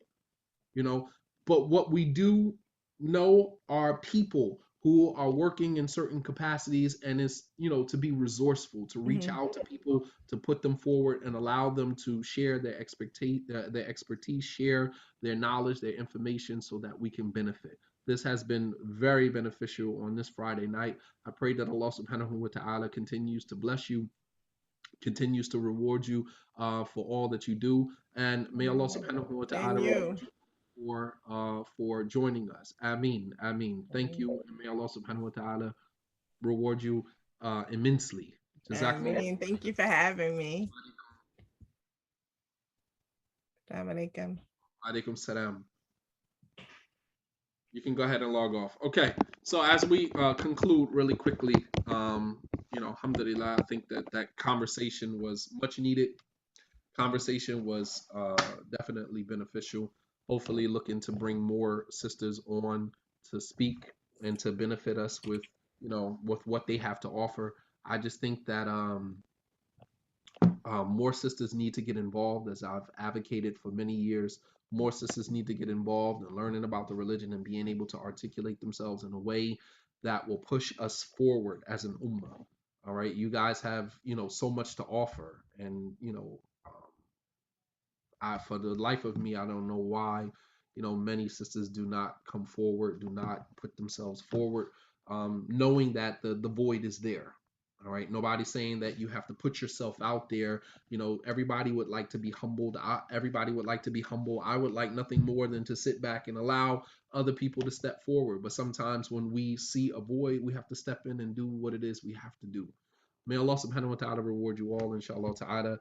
Speaker 3: you know. But what we do know are people who are working in certain capacities, and it's, you know, to be resourceful, to reach out to people, to put them forward and allow them to share their expertise, share their knowledge, their information, so that we can benefit. This has been very beneficial on this Friday night. I pray that Allah subhanahu wa ta'ala continues to bless you, continues to reward you for all that you do, and may Allah subhanahu wa ta'ala reward you for joining us. Ameen, ameen. Thank you, and may Allah subhanahu wa ta'ala reward you immensely.
Speaker 4: Ameen. Thank you for having me. Assalamu
Speaker 3: alaikum salam. You can go ahead and log off. Okay, so as we conclude really quickly, you know, alhamdulillah, I think that conversation was much needed. Conversation was definitely beneficial. Hopefully looking to bring more sisters on to speak and to benefit us with, you know, with what they have to offer. I just think that more sisters need to get involved, as I've advocated for many years. More sisters need to get involved in learning about the religion and being able to articulate themselves in a way that will push us forward as an ummah. All right, you guys have, you know, so much to offer, and you know, for the life of me, I don't know why, you know, many sisters do not come forward, do not put themselves forward, knowing that the void is there. All right, nobody's saying that you have to put yourself out there. You know, everybody would like to be humbled. Everybody would like to be humble. I would like nothing more than to sit back and allow other people to step forward. But sometimes when we see a void, we have to step in and do what it is we have to do. May Allah subhanahu wa ta'ala reward you all, inshallah ta'ala.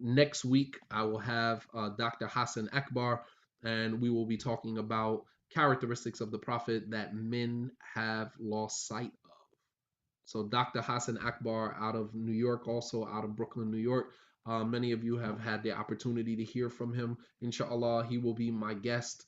Speaker 3: Next week, I will have Dr. Hassan Akbar, and we will be talking about characteristics of the Prophet that men have lost sight of. So Dr. Hassan Akbar out of New York, also out of Brooklyn, New York. Many of you have had the opportunity to hear from him. Inshallah, he will be my guest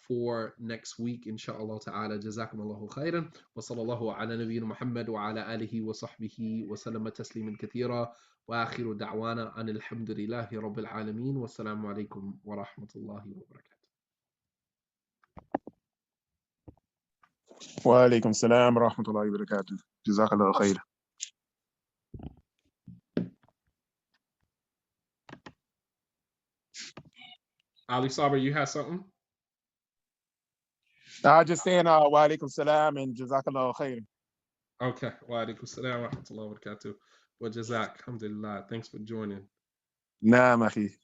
Speaker 3: for next week, inshallah ta'ala. Jazakumullahu khairan. Wa sallallahu ala nabiyyina Muhammad wa ala alihi wa sahbihi wa sallama tasliman kathira. Wa akhiru da'wana anil hamdulillahi rabbil alameen. Wassalamu alaikum wa rahmatullahi wa barakatuh.
Speaker 5: وعليكم السلام ورحمة الله وبركاته. جزاك الله خير.
Speaker 3: Ali Saber, you had something?
Speaker 5: I just saying وعليكم السلام and جزاك الله خير.
Speaker 3: Okay. Wa alaikum salam wa rahmatullahi wa barakatuh. Wa jazak. Alhamdulillah. Thanks for joining.
Speaker 5: نعم أخي.